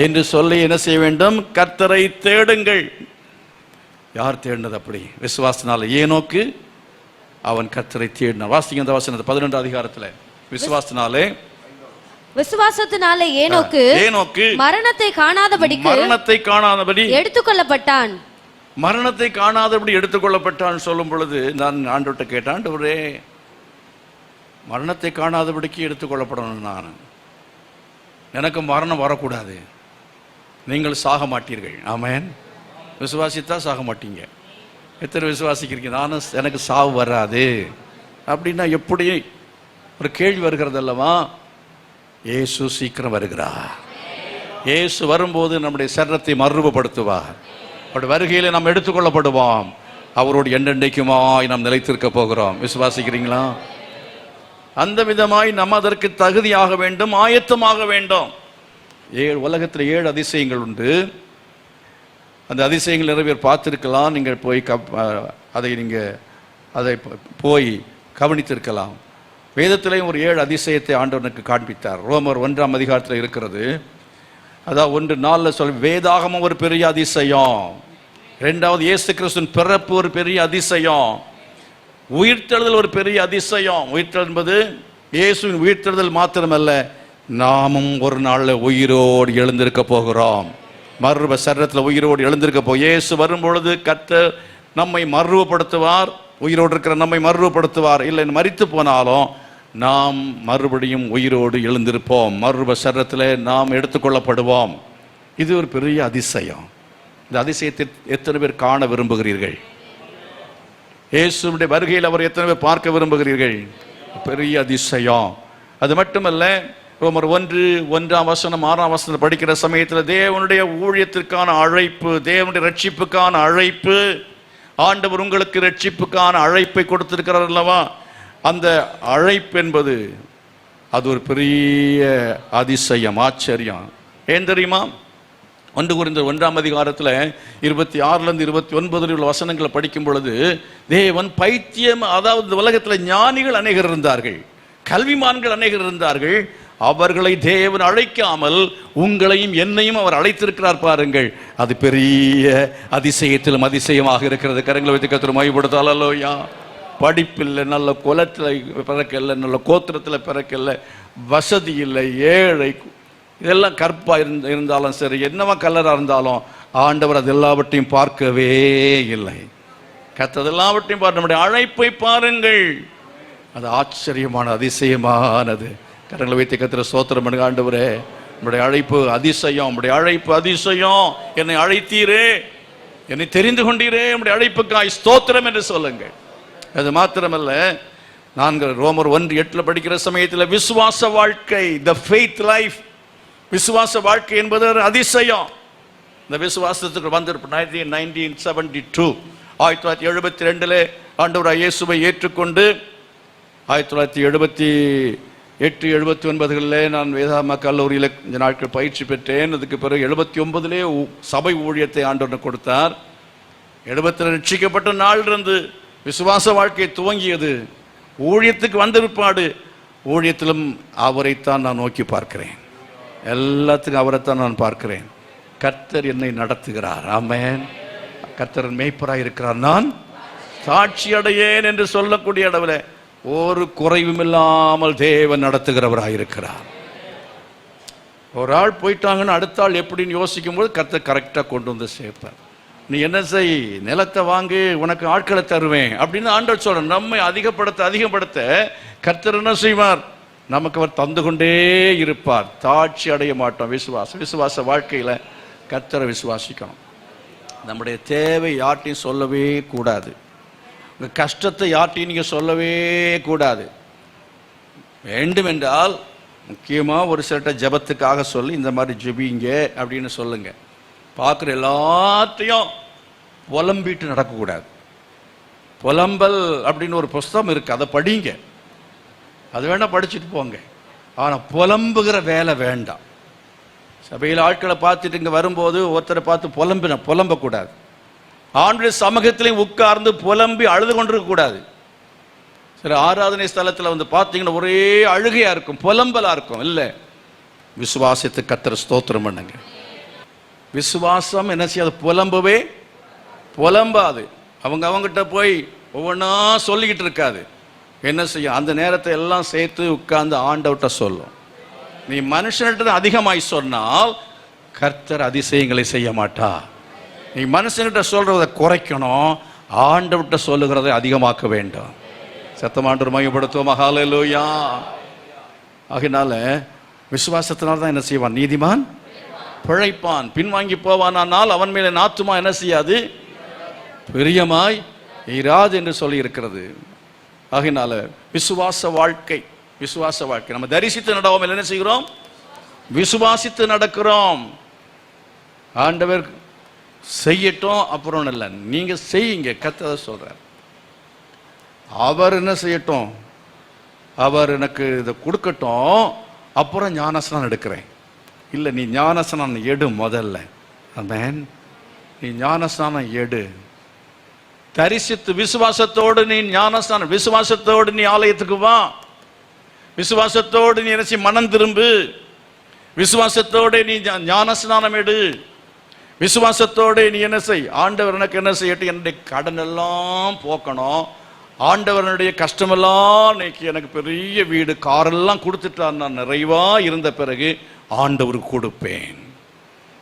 என்று சொல்லி என்ன செய்ய வேண்டும்? கர்த்தரை தேடுங்கள். யார் தேடினது அப்படி? விசுவாசனால ஏனோக்கு அவன் கர்த்தரை தேடினான். வாசிங்க அந்த வசனத்தை 12 அதிகாரத்தில். விசுவாசத்தினாலே ஏனோக்கு மரணத்தை காணாதபடி எடுத்துக்கொள்ளப்பட்டான். மரணத்தை காணாதபடி எடுத்துக்கொள்ளப்பட்டான் சொல்லும் பொழுது நான் ஆண்டவர்கிட்ட கேட்டேன், ஆண்டவரே மரணத்தை காணாதபடிக்கு எடுத்துக்கொள்ளப்படணும், நான் எனக்கு மரணம் வரக்கூடாது, நீங்கள் சாக மாட்டீர்கள். ஆமென். விசுவாசித்தா சாக மாட்டீங்க. எத்தனை விசுவாசிக்கிறீங்க? நானும் எனக்கு சாவு வராது அப்படின்னா எப்படி? ஒரு கேள்வி வருகிறது அல்லவா? இயேசு சீக்கிரம் வருகிறார். இயேசு வரும்போது நம்முடைய சரீரத்தை மறுரூபப்படுத்துவார். அவருடைய வருகையிலே நாம் எடுத்துக்கொள்ளப்படுவோம். அவரோடு என்றென்றைக்குமாய் நாம் நிலைத்திருக்க போகிறோம். விசுவாசிக்கிறீங்களா? அந்த விதமாய் நம்ம அதற்கு தகுதியாக வேண்டும், ஆயத்தமாக வேண்டும். உலகத்தில் 7 அதிசயங்கள் உண்டு. அந்த அதிசயங்கள் நிறைய பேர் பார்த்துருக்கலாம். நீங்கள் போய் அதை போய் கவனித்திருக்கலாம். வேதத்திலேயும் ஒரு 7 அதிசயத்தை ஆண்டவனுக்கு காண்பித்தார். ரோமர் 1ஆம் அதிகாரத்தில் இருக்கிறது. அதான் 1:4 சொல், வேதாகமம் ஒரு பெரிய அதிசயம். 2வது இயேசு கிறிஸ்துவின் பிறப்பு ஒரு பெரிய அதிசயம். உயிர்த்தெழுதல் ஒரு பெரிய அதிசயம். உயிர்த்தெழுதல் என்பது இயேசுவின் உயிர்த்தெழுதல் மாத்திரமல்ல, நாமும் ஒரு நாளில் உயிரோடு எழுந்திருக்க போகிறோம். மறுரூப சரீரத்தில் உயிரோடு எழுந்திருக்க இயேசு வரும்பொழுது கர்த்தர் நம்மை மறுரூபப்படுத்துவார். உயிரோடு இருக்கிற நம்மை மறுரூபப்படுத்துவார். இல்லை மரித்து போனாலும் நாம் மறுபடியும் உயிரோடு எழுந்திருப்போம். மறுரூப சரீரத்தில் நாம் எடுத்துக்கொள்ளப்படுவோம். இது ஒரு பெரிய அதிசயம். இந்த அதிசயத்தை எத்தனை பேர் காண விரும்புகிறீர்கள்? இயேசுவினுடைய வருகையில் அவர் எத்தனை பேர் பார்க்க விரும்புகிறீர்கள்? பெரிய அதிசயம். அது மட்டுமல்ல, ரோமர் 1:1 6 படிக்கிற சமயத்தில் தேவனுடைய ஊழியத்திற்கான அழைப்பு, தேவனுடைய ரட்சிப்புக்கான அழைப்பு, ஆண்டவர் உங்களுக்கு ரட்சிப்புக்கான அழைப்பை கொடுத்திருக்கிறார் அல்லவா? அந்த அழைப்பு என்பது அது ஒரு பெரிய அதிசயம், ஆச்சரியம். ஏன் தெரியுமா? 1 கொரிந்தியர் 1ஆம் அதிகாரத்தில் 26 29 உள்ள வசனங்களை படிக்கும் பொழுது, தேவன் பைத்தியம், அதாவது உலகத்தில் ஞானிகள் அநேகர் இருந்தார்கள், கல்விமான்கள் அநேகர் இருந்தார்கள். அவர்களை தேவன் அழைக்காமல் உங்களையும் என்னையும் அவர் அழைத்திருக்கிறார் பாருங்கள். அது பெரிய அதிசயத்திலும் அதிசயமாக இருக்கிறது. கரங்களை வைத்து கர்த்தரை மகிமைப்படுத்தலாம். அல்லேலூயா. படிப்பில்லை, நல்ல குலத்தில் பிறக்கல, நல்ல கோத்திரத்தில் பிறக்கல, வசதி இல்லை, ஏழை, இதெல்லாம் கற்பா இருந்தாலும் சரி, என்னவா கலராக இருந்தாலும் ஆண்டவர் அது எல்லாவற்றையும் பார்க்கவே இல்லை. கர்த்தர் எல்லாவற்றையும் பார்த்து நம்முடைய அழைப்பை பாருங்கள். அது ஆச்சரியமான அதிசயமானது. கரங்களை வைத்து கர்த்தரை ஸ்தோத்திரம் பண்ணுங்க. ஆண்டவரே, நம்முடைய அழைப்பு அதிசயம், நம்முடைய அழைப்பு அதிசயம். என்னை அழைத்தீரே, என்னை தெரிந்து கொண்டீரே, நம்முடைய அழைப்புக்காய் ஸ்தோத்திரம் என்று சொல்லுங்கள். அது மாத்திரமல்ல, ரோமர் 1:8 படிக்கிற சமயத்தில் விசுவாச வாழ்க்கை, த ஃபெய்த் லைஃப், விசுவாச வாழ்க்கை என்பது ஒரு அதிசயம். இந்த விசுவாசத்துக்கு வந்திருப்போம். 1972 1972 ஆண்டவராய் இயேசுவை ஏற்றுக்கொண்டு 1978 79களிலே நான் வேதாம கல்லூரியில் கொஞ்ச நாட்கள் பயிற்சி பெற்றேன். அதுக்கு பிறகு 79லே சபை ஊழியத்தை ஆண்டவர் கொடுத்தார். 70 ரட்சிக்கப்பட்ட நாளிலிருந்து விசுவாச வாழ்க்கை துவங்கியது. ஊழியத்துக்கு வந்த பிற்பாடு ஊழியத்திலும் அவரைத்தான் நான் நோக்கி பார்க்கிறேன். எல்லாத்துக்கும் அவரைத்தான் நான் பார்க்கிறேன். கர்த்தர் என்னை நடத்துகிறார். ஆமென். கர்த்தர் மேய்ப்பராய் இருக்கிறார், நான் சாட்சி அடையேன் என்று சொல்லக்கூடிய அளவில் ஒரு குறைவும் இல்லாமல் தேவன் நடத்துகிறவராயிருக்கிறார். ஒரு ஆள் போயிட்டாங்கன்னு அடுத்த ஆள் எப்படின்னு யோசிக்கும் போது கர்த்தர் கரெக்டாக கொண்டு வந்து சேர்ப்பார். நீ என்ன செய், நிலத்தை வாங்கு, உனக்கு ஆட்களை தருவேன் அப்படின்னு ஆண்டவர் சொல்ற. நம்மை அதிகப்படுத்த கர்த்தர் என்ன செய்வார்? நமக்கு அவர் தந்து கொண்டே இருப்பார். தாட்சி அடைய மாட்டோம். விசுவாச வாழ்க்கையில கர்த்தரை விசுவாசிக்கணும். நம்முடைய தேவை யார்ட்டையும் சொல்லவே கூடாது. உங்க கஷ்டத்தை யார்ட்டையும் நீங்க சொல்லவே கூடாது. வேண்டுமென்றால் முக்கியமா ஒரு சில ஜபத்துக்காக சொல்லி இந்த மாதிரி ஜெபிங்க அப்படின்னு சொல்லுங்க. பார்க்குற எல்லாத்தையும் புலம்பிட்டு நடக்கக்கூடாது. புலம்பல் அப்படின்னு ஒரு புஸ்தகம் இருக்கு, அதை படிங்க. அது வேணா படிச்சுட்டு போங்க. ஆனால் புலம்புகிற வேலை வேண்டாம். சபையில் ஆட்களை பார்த்துட்டு இங்கே வரும்போது ஒருத்தரை பார்த்து புலம்பக்கூடாது. ஆண்டுடைய சமூகத்திலையும் உட்கார்ந்து புலம்பி அழுது கொண்டிருக்கக்கூடாது. சரி, ஆராதனை ஸ்தலத்தில் வந்து பார்த்தீங்கன்னா ஒரே அழுகையா இருக்கும், புலம்பலா இருக்கும். இல்லை, விசுவாசத்தை கர்த்தரை ஸ்தோத்திரம் பண்ணுங்க. விசுவாசம் என்ன செய்யாது? புலம்பாது. அவங்ககிட்ட போய் ஒவ்வொன்றா சொல்லிக்கிட்டு இருக்காது. என்ன செய்யும்? அந்த நேரத்தை எல்லாம் சேர்த்து உட்கார்ந்து ஆண்டவர்கிட்ட சொல்லும். நீ மனுஷன்கிட்ட அதிகமாய் சொன்னால் கர்த்தர் அதிசயங்களை செய்ய மாட்டா. நீ மனுஷன்கிட்ட சொல்றதை குறைக்கணும், ஆண்டவர்கிட்ட சொல்லுகிறதை அதிகமாக்க வேண்டும். சத்தமாண்டவர் மையப்படுத்துவோம். ஹல்லேலூயா. ஆகினால விசுவாசத்தினால் தான் என்ன செய்வான்? நீதிமான் பிழைப்பான். பின்வாங்கி போவானால் அவன் மேலே நாத்துமா என்ன செய்யாது? பிரியமாய் இராது என்று சொல்லி இருக்கிறது. ஆகினால விசுவாச வாழ்க்கை நம்ம தரிசித்து நடவோம். என்ன செய்கிறோம்? விசுவாசித்து நடக்கிறோம். ஆண்டவர் செய்யட்டும் அப்புறம் இல்லை, நீங்க செய்யுங்க. கர்த்தர் சொல்றார். அவர் என்ன செய்யட்டும்? அவர் எனக்கு இதை கொடுக்கட்டும், அப்புறம் ஞானஸ்நானம் எடுக்கிறேன். இல்லை, நீ ஞானஸ்நானம் எடு முதல்ல. ஆமென். நீ ஞானஸ்நானம் எடு. தரிசித்து விசுவாசத்தோடு நீ ஞானஸ்நானம், விசுவாசத்தோடு நீ ஆலயத்துக்கு வா, விசுவாசத்தோடு நீ என்ன செய்? மனம் திரும்பு. விசுவாசத்தோடு நீ ஞானஸ்நானம் எடு. விசுவாசத்தோடு நீ என்ன செய்? ஆண்டவர் எனக்கு என்ன செய்யட்டும்? என்னுடைய கடன் எல்லாம் போக்கணும், ஆண்டவனுடைய கஷ்டமெல்லாம் நீக்கி எனக்கு பெரிய வீடு காரெல்லாம் கொடுத்துட்டான், நான் நிறைவா இருந்த பிறகு ஆண்டவருக்கு கொடுப்பேன்.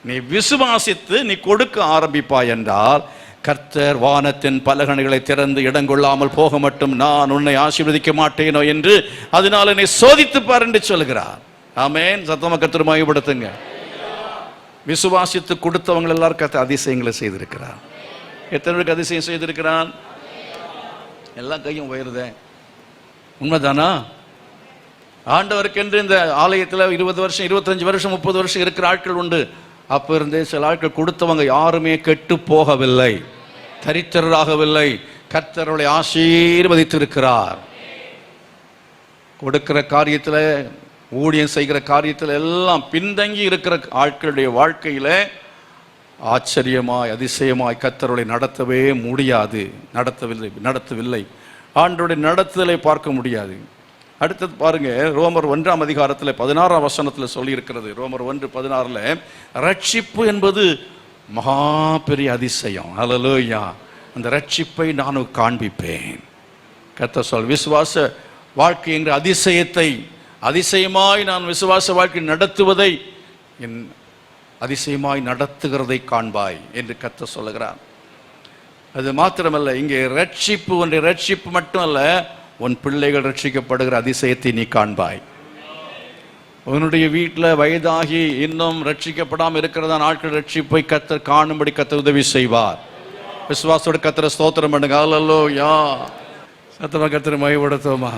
நீ விசுவாசித்து நீ கொடுக்க ஆரம்பிப்பாய் என்றால் கர்த்தர் வானத்தின் பலகணிகளை திறந்து இடங்கொள்ளாமல் போக மட்டும் நான் உன்னை ஆசீர்வதிக்க மாட்டேனோ என்று அதனால நீ சோதித்து பார் என்று சொல்கிறார். ஆமென். சத்தமா கர்த்தரை மகிமைப்படுத்துங்க. விசுவாசித்து கொடுத்தவங்க எல்லாரும் கர்த்தர் அதிசயங்களை செய்திருக்கிறார். எத்தனை பேருக்கு அதிசயம் செய்திருக்கிறான்? எல்லா கையும் உயருதே. உண்மைதானா? ஆண்டவருக்கு என்று இந்த ஆலயத்தில் 20 வருஷம் 25 வருஷம் 30 வருஷம் இருக்கிற ஆட்கள் உண்டு. அப்ப இருந்தே சில ஆட்கள் கொடுத்தவங்க யாருமே கெட்டு போகவில்லை, தரித்திரராகவில்லை. கர்த்தரை ஆசீர்வதித்திருக்கிறார். கொடுக்கிற காரியத்தில், ஊழியம் செய்கிற காரியத்தில் எல்லாம் பின்தங்கி இருக்கிற ஆட்களுடைய வாழ்க்கையில ஆச்சரியமாய் அதிசயமாய் கர்த்தரை நடத்தவே முடியாது. நடத்தவில்லை. ஆண்டவருடைய நடத்துதலை பார்க்க முடியாது. அடுத்தது பாருங்க, ரோமர் 1ஆம் அதிகாரத்தில் 16ஆம் வசனத்தில் சொல்லி இருக்கிறது. ரோமர் 1:16 ரட்சிப்பு என்பது மகா பெரிய அதிசயம். ஹல்லேலூயா. அந்த ரட்சிப்பை நான் காண்பிப்பேன். கர்த்தர் சொல். விசுவாச வாழ்க்கை என்கிற அதிசயத்தை, அதிசயமாய் நான் விசுவாச வாழ்க்கை நடத்துவதை, என் அதிசயமாய் நடத்துகிறதை காண்பாய் என்று கர்த்தர் சொல்லுகிறார். அது மாத்திரமல்ல, இங்கே ரட்சிப்பு, ஒன்றை ரட்சிப்பு மட்டும் அல்ல, உன் பிள்ளைகள் ரட்சிக்கப்படுகிற அதிசயத்தை நீ காண்பாய். உன்னுடைய வீட்டில் வயதாகி இன்னும் ரட்சிக்கப்படாமல் இருக்கிறதா நாட்கள் ரட்சிப்பை கர்த்தர் காணும்படி கர்த்தர் உதவி செய்வார். விசுவாசோட கர்த்தரை ஸ்தோத்திரம் பண்ணுங்க. ஹல்லேலூயா. சத்தமா கர்த்தரை மகிமைப்படுத்துவோமா?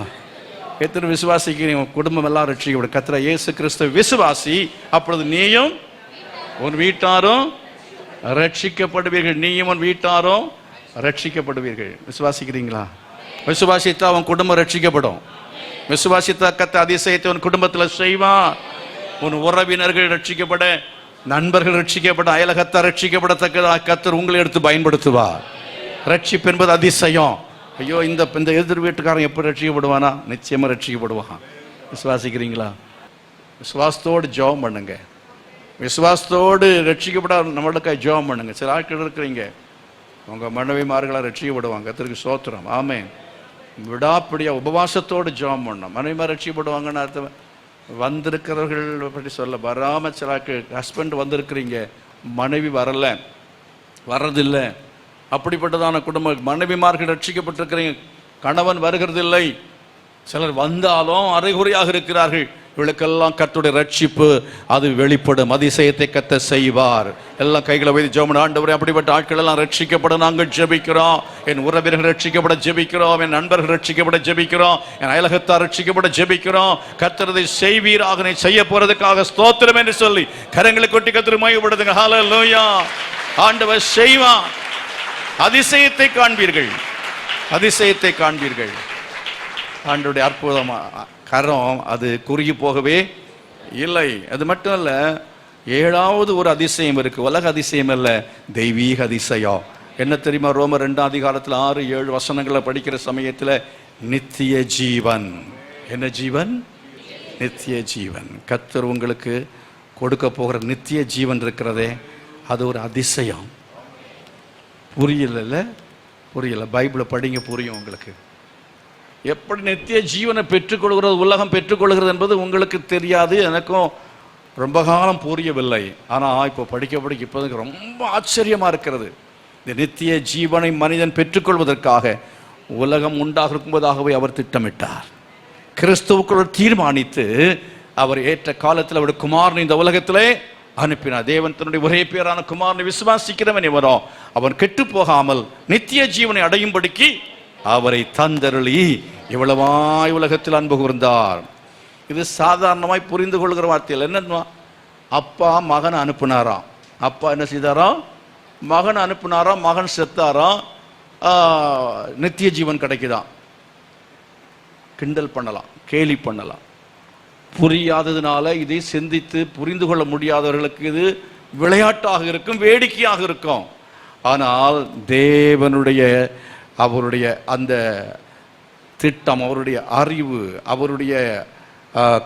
எத்தனை விசுவாசிக்கிறீங்க? உன் குடும்பம் எல்லாம் ரட்சிக்கப்படும். கர்த்தர் இயேசு கிறிஸ்து விசுவாசி, அப்பொழுது நீயும் உன் வீட்டாரும் ரட்சிக்கப்படுவீர்கள். நீயும் உன் வீட்டாரும் ரட்சிக்கப்படுவீர்கள். விசுவாசிக்கிறீங்களா? விசுவாசித்தா உன் குடும்பம் ரட்சிக்கப்படும். விசுவாசித்தா கர்த்தர் அதிசயத்தை உன் குடும்பத்தில் செய்வான். உன் உறவினர்கள் ரட்சிக்கப்பட, நண்பர்கள் ரட்சிக்கப்பட, அயலகத்தார் ரட்சிக்கப்படத்தக்கதாக கர்த்தர் உங்களை எடுத்து பயன்படுத்துவார். ரட்சிப்பு என்பது அதிசயம். ஐயோ, இந்த எதிர் வீட்டுக்காரன் எப்படி ரட்சிக்கப்படுவானா? நிச்சயமா ரட்சிக்கப்படுவான். விசுவாசிக்கிறீங்களா? விசுவாசத்தோடு ஜெபம் பண்ணுங்க. விசுவாசத்தோடு ரட்சிக்கப்பட நம்மளுக்காக ஜெபம் பண்ணுங்க. சில ஆட்கள் இருக்கிறீங்க, உங்க மனைவிமார்களாக ரட்சிக்கப்படுவாங்க. கர்த்தருக்கு ஸ்தோத்திரம். ஆமென். விடாப்பிடியா உபவாசத்தோடு ஜெபம் பண்ணணும். மனைவிமார் ரட்சிக்கப்படுவாங்கன்னு அர்த்தம். வந்திருக்கிறவர்கள் பற்றி சொல்ல வராம சிலாக்கு ஹஸ்பண்ட் வந்திருக்கிறீங்க, மனைவி வர்றதில்லை. அப்படிப்பட்டதான குடும்ப மனைவிமார்கள் ரட்சிக்கப்பட்டிருக்கிறீங்க, கணவன் வருகிறதில்லை. சிலர் வந்தாலும் அரைகுறையாக இருக்கிறார்கள். இவளுக்கெல்லாம் கர்த்தருடைய ரட்சிப்பு அது வெளிப்படும். அதிசயத்தை கர்த்தர் செய்வார். எல்லாம் கைகளை வைத்து ஜெபம். ஆண்டவரே, அப்படிப்பட்ட ஆட்கள் எல்லாம் ரட்சிக்கப்பட நாங்கள் ஜெபிக்கிறோம். என் உறவினர்கள் ரட்சிக்கப்பட ஜெபிக்கிறோம். என் நண்பர்கள் ரட்சிக்கப்பட ஜெபிக்கிறோம். என் அயலகத்தார் ரட்சிக்கப்பட ஜெபிக்கிறோம். கர்த்தர் இதை செய்வீராக, செய்ய போறதுக்காக ஸ்தோத்திரம் என்று சொல்லி கரங்களை கொட்டி கர்த்தர் மகிமைப்படுத்துங்க. ஹல்லேலூயா. ஆண்டவர் செய்வார். அதிசயத்தை காண்பீர்கள். அதிசயத்தை காண்பீர்கள். ஆண்டவருடைய அற்புதமா கரம் அது குறுகி போகவே இல்லை. அது மட்டும் அல்ல, 7வது ஒரு அதிசயம் இருக்கு. உலக அதிசயம் அல்ல, தெய்வீக அதிசயம். என்ன தெரியுமா? ரோமர் 2ஆம் அதிகாரத்தில் 6-7 வசனங்களை படிக்கிற சமயத்தில் நித்திய ஜீவன். என்ன ஜீவன்? நித்திய ஜீவன். கர்த்தர் உங்களுக்கு கொடுக்க போகிற நித்திய ஜீவன் இருக்கிறதே, அது ஒரு அதிசயம். புரியல. பைபிளை படிங்க, புரியும் உங்களுக்கு. எப்படி நித்திய ஜீவனை பெற்றுக்கொள்கிறது, உலகம் பெற்றுக்கொள்கிறது என்பது உங்களுக்கு தெரியாது. எனக்கும் ரொம்ப காலம் புரியவில்லை. ஆனால் இப்போ படிக்க இப்போது ரொம்ப ஆச்சரியமாக இருக்கிறது. இந்த நித்திய ஜீவனை மனிதன் பெற்றுக்கொள்வதற்காக உலகம் உண்டாகும்போதாகவே அவர் திட்டமிட்டார். கிறிஸ்துவுக்குள் தீர்மானித்து அவர் ஏற்ற காலத்தில் அவருடைய குமாரனை இந்த உலகத்திலே அனுப்பினார். தேவன் தன்னுடைய ஒரே பேரான குமாரனை விசுவாசிக்கிறவன் எவரோ அவன் கெட்டு போகாமல் நித்திய ஜீவனை அடையும்படிக்கு அவரை தந்தருளி இவ்வளவாய் உலகத்தில் அன்பு கூர்ந்தார். இது சாதாரணமாய் புரிந்து கொள்கிற வார்த்தையில் என்னன்னா, அப்பா மகன் அனுப்புனாராம். அப்பா என்ன செய்தாராம்? மகன் அனுப்புனாராம். மகன் செத்தாராம். நித்திய ஜீவன் கிடைக்குதான். கிண்டல் பண்ணலாம், கேலி பண்ணலாம். புரியாததுனால இதை சிந்தித்து புரிந்து கொள்ள முடியாதவர்களுக்கு இது விளையாட்டாக இருக்கும், வேடிக்கையாக இருக்கும். ஆனால் தேவனுடைய அவருடைய அந்த திட்டம், அவருடைய அறிவு, அவருடைய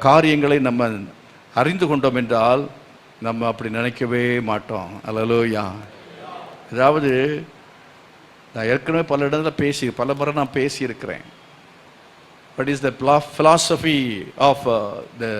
காரியங்களை நம்ம அறிந்து கொண்டோம் என்றால் நம்ம அப்படி நினைக்கவே மாட்டோம். அல்லேலூயா. அதாவது நான் ஏற்கனவே பல இடத்துல பல முறை நான் பேசியிருக்கிறேன். What is the philosophy of the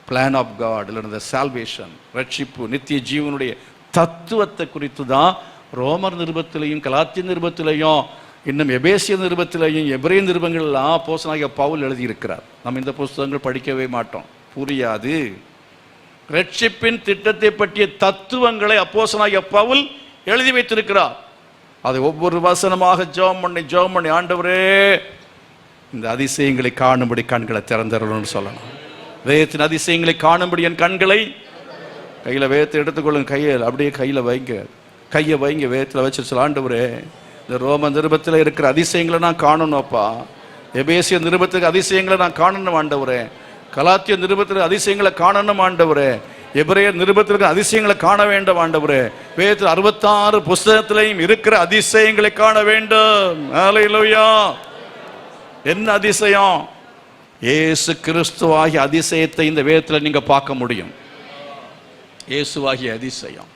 plan of God, இல்லைன்னா the salvation, ரட்சிப்பு, நித்திய ஜீவனுடைய தத்துவத்தை குறித்து தான் ரோமர் நிருபத்திலையும் கலாத்திய நிருபத்திலையும் இன்னும் எபேசிய நிருபத்திலையும் எபிரேய நிருபங்கள்லாம் அப்போஸ்தலனாகிய பவுல் எழுதியிருக்கிறார். நம்ம இந்த புஸ்தகங்கள் படிக்கவே மாட்டோம், புரியாது. ரட்சிப்பின் திட்டத்தை பற்றிய தத்துவங்களை அப்போஸ்தலனாகிய பவுல் எழுதி வைத்திருக்கிறார். அதை ஒவ்வொரு வசனமாக ஜெபம் பண்ணி ஆண்டவரே இந்த அதிசயங்களை காணும்படி கண்களை திறந்தரணும்னு சொல்லணும். வேதத்தின் அதிசயங்களை காணும்படி என் கண்களை, கையில் வேதத்தை எடுத்துக்கொள்ளுங்க, அப்படியே கையை வைங்க வேதத்தில் வச்சு சொல்ல, ஆண்டவரே இந்த ரோம நிருபத்தில் இருக்கிற அதிசயங்களை நான் காணணும்ப்பா. எபேசிய நிருபத்துக்கு அதிசயங்களை நான் காணணும் ஆண்டவரே. கலாத்திய நிருபத்தில் அதிசயங்களை காணணும் ஆண்டவரே. எபிரேய நிருபத்திற்கு அதிசயங்களை காண வேண்டும் ஆண்டவரே. வேதத்தில் 66 புஸ்தகத்திலையும் இருக்கிற அதிசயங்களை காண வேண்டும். ஹல்லேலூயா. என்ன அதிசயம்? இயேசு கிறிஸ்துவாகிய அதிசயத்தை இந்த வேதத்தில் நீங்க பார்க்க முடியும். இயேசுவாகிய அதிசயம்.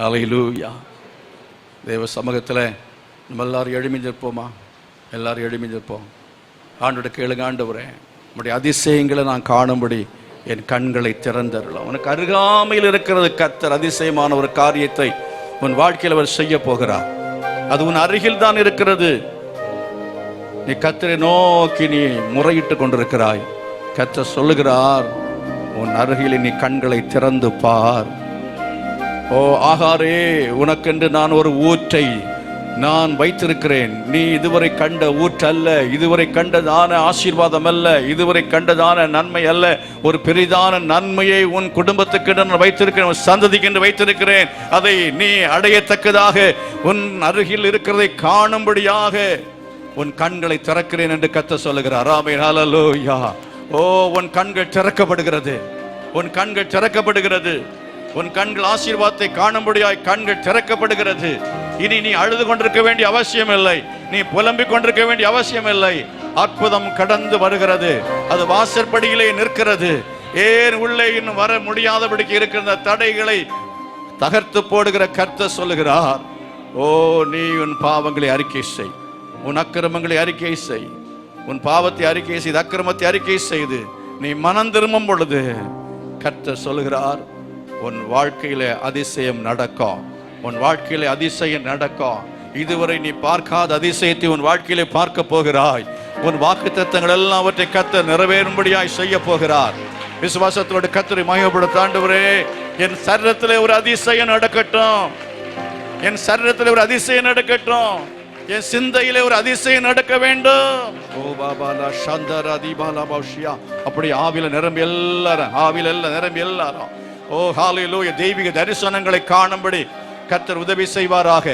ஹல்லேலூயா. தேவ சமூகத்தில் நம்ம எல்லாரும் எழுமிஞ்சிருப்போமா? எல்லாரும் எழுமிஞ்சிருப்போம். ஆண்டோட கேளுங்க, ஆண்டவரே நம்முடைய அதிசயங்களை நான் காணும்படி என் கண்களை திறந்தருளும். உனக்கு அருகாமையில் இருக்கிறது கர்த்தர் அதிசயமான ஒரு காரியத்தை உன் வாழ்க்கையில் அவர் செய்ய போகிறார். அது உன் அருகில் தான் இருக்கிறது. நீ கர்த்தரை நோக்கி நீ முறையிட்டு கொண்டிருக்கிறாய். கர்த்தர் சொல்லுகிறார், உன் அருகில் நீ கண்களை திறந்து பார். ஓ ஆகாரே, உனக்கென்று நான் ஒரு ஊற்றை நான் வைத்திருக்கிறேன். நீ இதுவரை கண்ட ஊற்றல்ல, இதுவரை கண்டதான ஆசீர்வாதம் அல்ல, இதுவரை கண்டதான நன்மை அல்ல, ஒரு பெரிதான நன்மையை உன் குடும்பத்துக்கு நான் வைத்திருக்கிறேன், உன் சந்ததிக்கு என்று வைத்திருக்கிறேன். அதை நீ அடையத்தக்கதாக உன் அருகில் இருக்கிறதை காணும்படியாக உன் கண்களை திறக்கிறேன் என்று கர்த்தர் சொல்லுகிறார். ஆமென், ஹல்லேலூயா. ஓ, உன் கண்கள் திறக்கப்படுகிறது, உன் கண்கள் திறக்கப்படுகிறது, உன் கண்கள் ஆசீர்வாதத்தை காணும்படியாய் கண்கள் திறக்கப்படுகிறது. இனி நீ அழுது கொண்டிருக்க வேண்டிய அவசியம் இல்லை, நீ புலம்பிக் கொண்டிருக்க வேண்டிய அவசியம் இல்லை. அற்புதம் கடந்து வருகிறது, அது வாசற்படியிலே நிற்கிறது. ஏன் உள்ளே இன்னும் வர முடியாதபடிக்கு இருக்கிற தடைகளை தகர்த்து போடுகிற கர்த்தர் சொல்லுகிறார், ஓ, நீ உன் பாவங்களை அறிக்கை செய், உன் அக்கிரமங்களை அறிக்கை செய், உன் பாவத்தை அறிக்கை செய்து அக்கிரமத்தை அறிக்கை செய்து நீ மனம் திரும்பும் பொழுது கர்த்தர் சொல்லுகிறார், உன் வாழ்க்கையில அதிசயம் நடக்கும், உன் வாழ்க்கையில அதிசயம் நடக்கும். இதுவரை நீ பார்க்காத அதிசயத்தை உன் வாழ்க்கையில பார்க்க போகிறாய். உன் வாக்குத்தத்தங்கள் எல்லாவற்றை கர்த்தர் நிறைவேறும்படியாய் செய்ய போகிறார். விசுவாசத்தோடு கர்த்தரை மகிமைப்படுத்த, ஆண்டவரே, என் சரீரத்திலே ஒரு அதிசயம் நடக்கட்டும், என் சரீரத்திலே ஒரு அதிசயம் நடக்கட்டும், என் சிந்தையிலே ஒரு அதிசயம் நடக்க வேண்டும். ஓ பாபாலா சந்தரா தீபாலா பௌஷியா, அப்படி ஆவில நிரம்பி எல்லாரும், ஆவில எல்லாம் நிரம்பி எல்லாரும், ஓ ஹல்லேலூயா, தெய்வீக தரிசனங்களை காணும்படி கர்த்தர் உதவி செய்வாராக.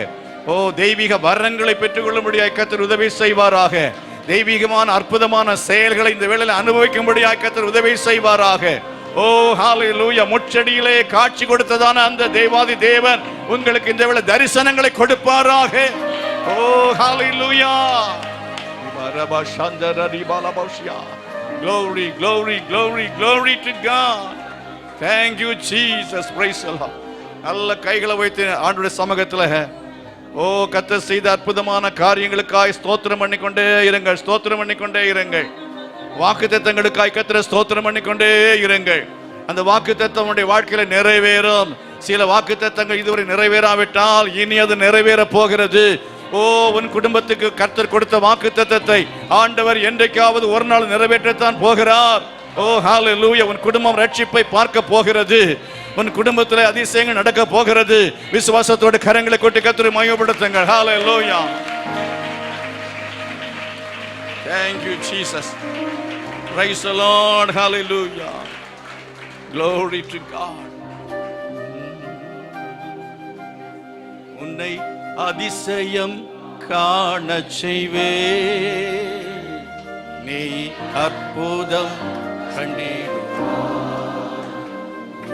ஓ, தெய்வீக வரங்களை பெற்றுக்கொள்ளும்படியாய் கர்த்தர் உதவி செய்வாராக. தெய்வீகமான அற்புதமான செயல்களை இந்த வேளையில் அனுபவிக்கும்படியாய் கர்த்தர் உதவி செய்வாராக. ஓ ஹல்லேலூயா, முச்சடியிலே காட்சி கொடுத்ததான அந்த தேவாதி தேவன் உங்களுக்கு இந்த வேளை தரிசனங்களை கொடுப்பாராக. ஓ ஹல்லேலூயா. Glory, glory, glory, glory to God. Thank you Jesus. Praise the Lord. நல்ல கைகளை வைத்து ஆண்டவருடைய சமூகத்தில், ஓ, கர்த்தர் செய்த அற்புதமான காரியங்களுக்காய் ஸ்தோத்திரம் பண்ணிக்கொண்டே இருங்கள், ஸ்தோத்திரம் பண்ணிக்கொண்டே இருங்கள். வாக்குத்தத்தங்களுக்காய் கர்த்தரை ஸ்தோத்திரம் பண்ணிக்கொண்டே இருங்கள். அந்த வாக்குத்தத்தம் உடைய வாழ்க்கையில நிறைவேறும். சில வாக்குத்தத்தங்கள் இதுவரை நிறைவேறாவிட்டால் இனி அது நிறைவேற போகிறது. ஓ, உன் குடும்பத்துக்கு கர்த்தர் கொடுத்த வாக்குத்தத்தத்தை ஆண்டவர் என்றைக்காவது ஒரு நாள் நிறைவேற்றத்தான் போகிறார். ஓ ஹல்லேலூயா, உன் குடும்பம் ரட்சிப்பை பார்க்க போகிறது, உன் குடும்பத்தில் அதிசயங்கள் நடக்க போகிறது. விசுவாசத்தோடு கரங்களை கொட்டி கர்த்தரை மகிமைப்படுத்துங்கள். ஹல்லேலூயா. Thank you Jesus. Praise the Lord. Hallelujah. Glory to God. உன்னை அதிசயம் காண செய்வே, நீ அற்புதம் கண்டிடுவாய்.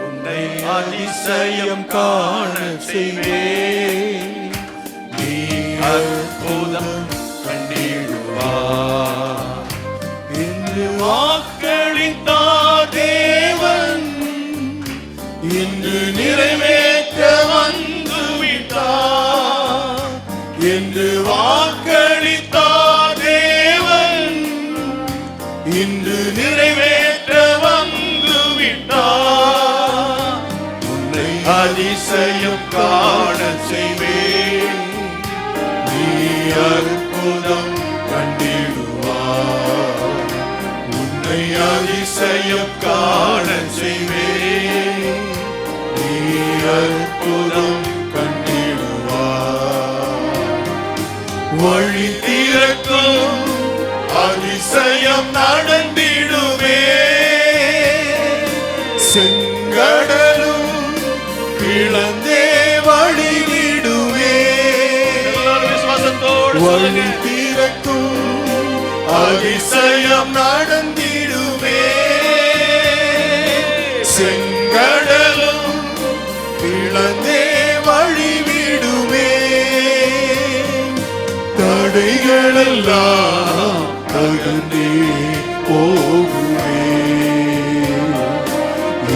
உன்னை அதிசயம் காண செய்வே, நீ அற்புதம் கண்டிடுவாய். இன்று வாக்களித்த தேவன் இன்று நிறைவேற்ற வந்து விட்டார். என்று வாக்களித்த தேவன் இன்று நிறைவேற்ற வந்து விட்டார். உன்னை அதிசயம் காண செய்வேன், நீ அற்புதம் கண்டிடுவார். உன்னை அதிசயம் காண செய்வேன், நீ அற்புதம் கண்டிடுவார். வழி திறக்கும் அதிசயம் நடந்திடுவே, செங்கடலும் கிளந்தே வழி விடுவே. வழி திறக்கும் அதிசயம் நடந்திடுவே, செங்கடலும் கிளந்தே வழி விடுவே. தடைகளெல்லாம் தகர்ந்தே போகுவே,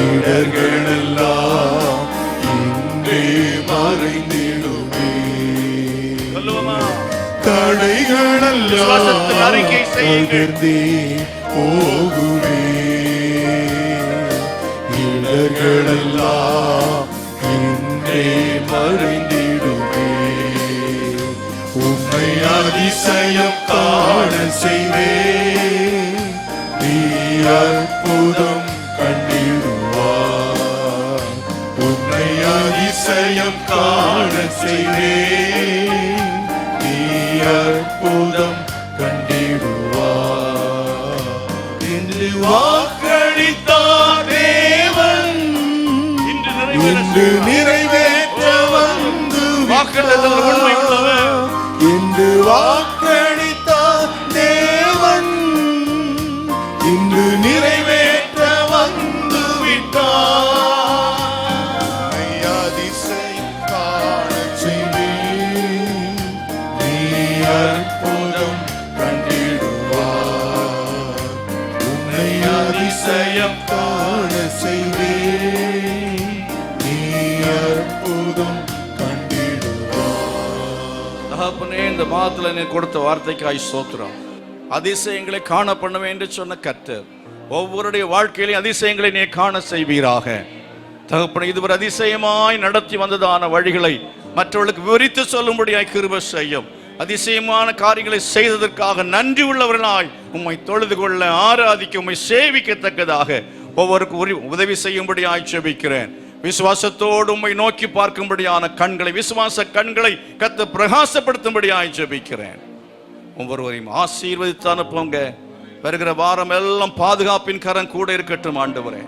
இடர்களெல்லாம் இன்றே மறைந்திடுவே. தடைகளெல்லாம் தகர்ந்தே போகுவே, இடர்களெல்லாம் இன்றே மறைந்திடுவே. உம்மை அதிசயம் காண செய்வே, நீ அற்புதம் கண்டிடுவார். உம்மை அதிசயம் காண செய்வே, அற்புதம் கண்டிடுவார். இன்று வாக்களித்தார் தேவன், இன்று நிறைவேற்ற வந்து வாக்குத்தத்தத்தில் உண்மை உள்ளவர். இன்று வாக்களித்தார் தேவன், இன்று நிறைவேற்ற வந்து விட்டார். அதிசயம் காணச் செய்வீர், நீ அற்புதம் கண்டிடுவார். உன்னை அதிசயம் காண செய்வீர், நீ அற்புதம் கண்டிடுவார். தகப்பனே, இந்த மாதத்துல நீ கொடுத்த வார்த்தைக்காய் ஸ்தோத்திரம். அதிசயங்களை காண பண்ணுவேன் என்று சொன்ன கர்த்தர் ஒவ்வொருடைய வாழ்க்கையிலும் அதிசயங்களை நீ காண செய்வீராக. தகப்பனே, இதுவரை அதிசயமாய் நடத்தி வந்ததான வழிகளை மற்றவர்களுக்கு விவரித்து சொல்லும்படியாய் கிருபை செய்யும். அதிசயமான காரியங்களை செய்ததற்காக நன்றி உள்ளவர்களாய் உம்மை தொழுது கொள்ள, ஆராதிக்க, உம்மை சேவிக்கத்தக்கதாக ஒவ்வொருக்கும் உதவி செய்யும்படியாய் ஜெபிக்கிறேன். விசுவாசத்தோடு உம்மை நோக்கி பார்க்கும்படியான கண்களை, விசுவாச கண்களை கர்த்தர் பிரகாசப்படுத்தும்படியாய் ஜெபிக்கிறேன். ஒவ்வொருவரையும் ஆசீர்வதித்து அனுப்புங்க. வருகிற வாரம் எல்லாம் பாதுகாப்பின் கரம் கூட இருக்கட்டும். ஆண்டவரே,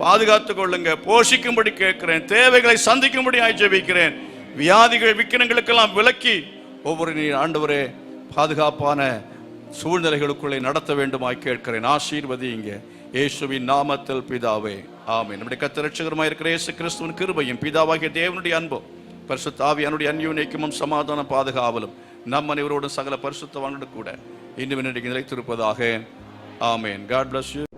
பாதுகாத்துக் கொள்ளுங்க, போஷிக்கும்படி கேட்கிறேன். தேவைகளை சந்திக்கும்படி ஜெபிக்கிறேன். வியாதிகள், விக்கிரங்களுக்கெல்லாம் விலக்கி ஒவ்வொரு நீர் ஆண்டவரே பாதுகாப்பான சூழ்நிலைகளுக்குள்ளே நடத்த வேண்டுமாய் கேட்கிறேன். ஆசீர்வதிங்க இயேசுவின் நாமத்தில் பிதாவே, ஆமென். நம்முடைய கர்த்தர் இரட்சகருமாய் இருக்கிற இயேசு கிறிஸ்துவின் கிருபையும் பிதாவாகிய தேவனுடைய அன்பும் பரிசுத்த ஆவியானுடைய அந்யோன்யமும் சமாதான பாதுகாவலும் நம் அனைவரோடும் சகல பரிசுத்தவான்களோடு கூட இன்னும் நிலைத்திருப்பதாக. ஆமென். God bless you.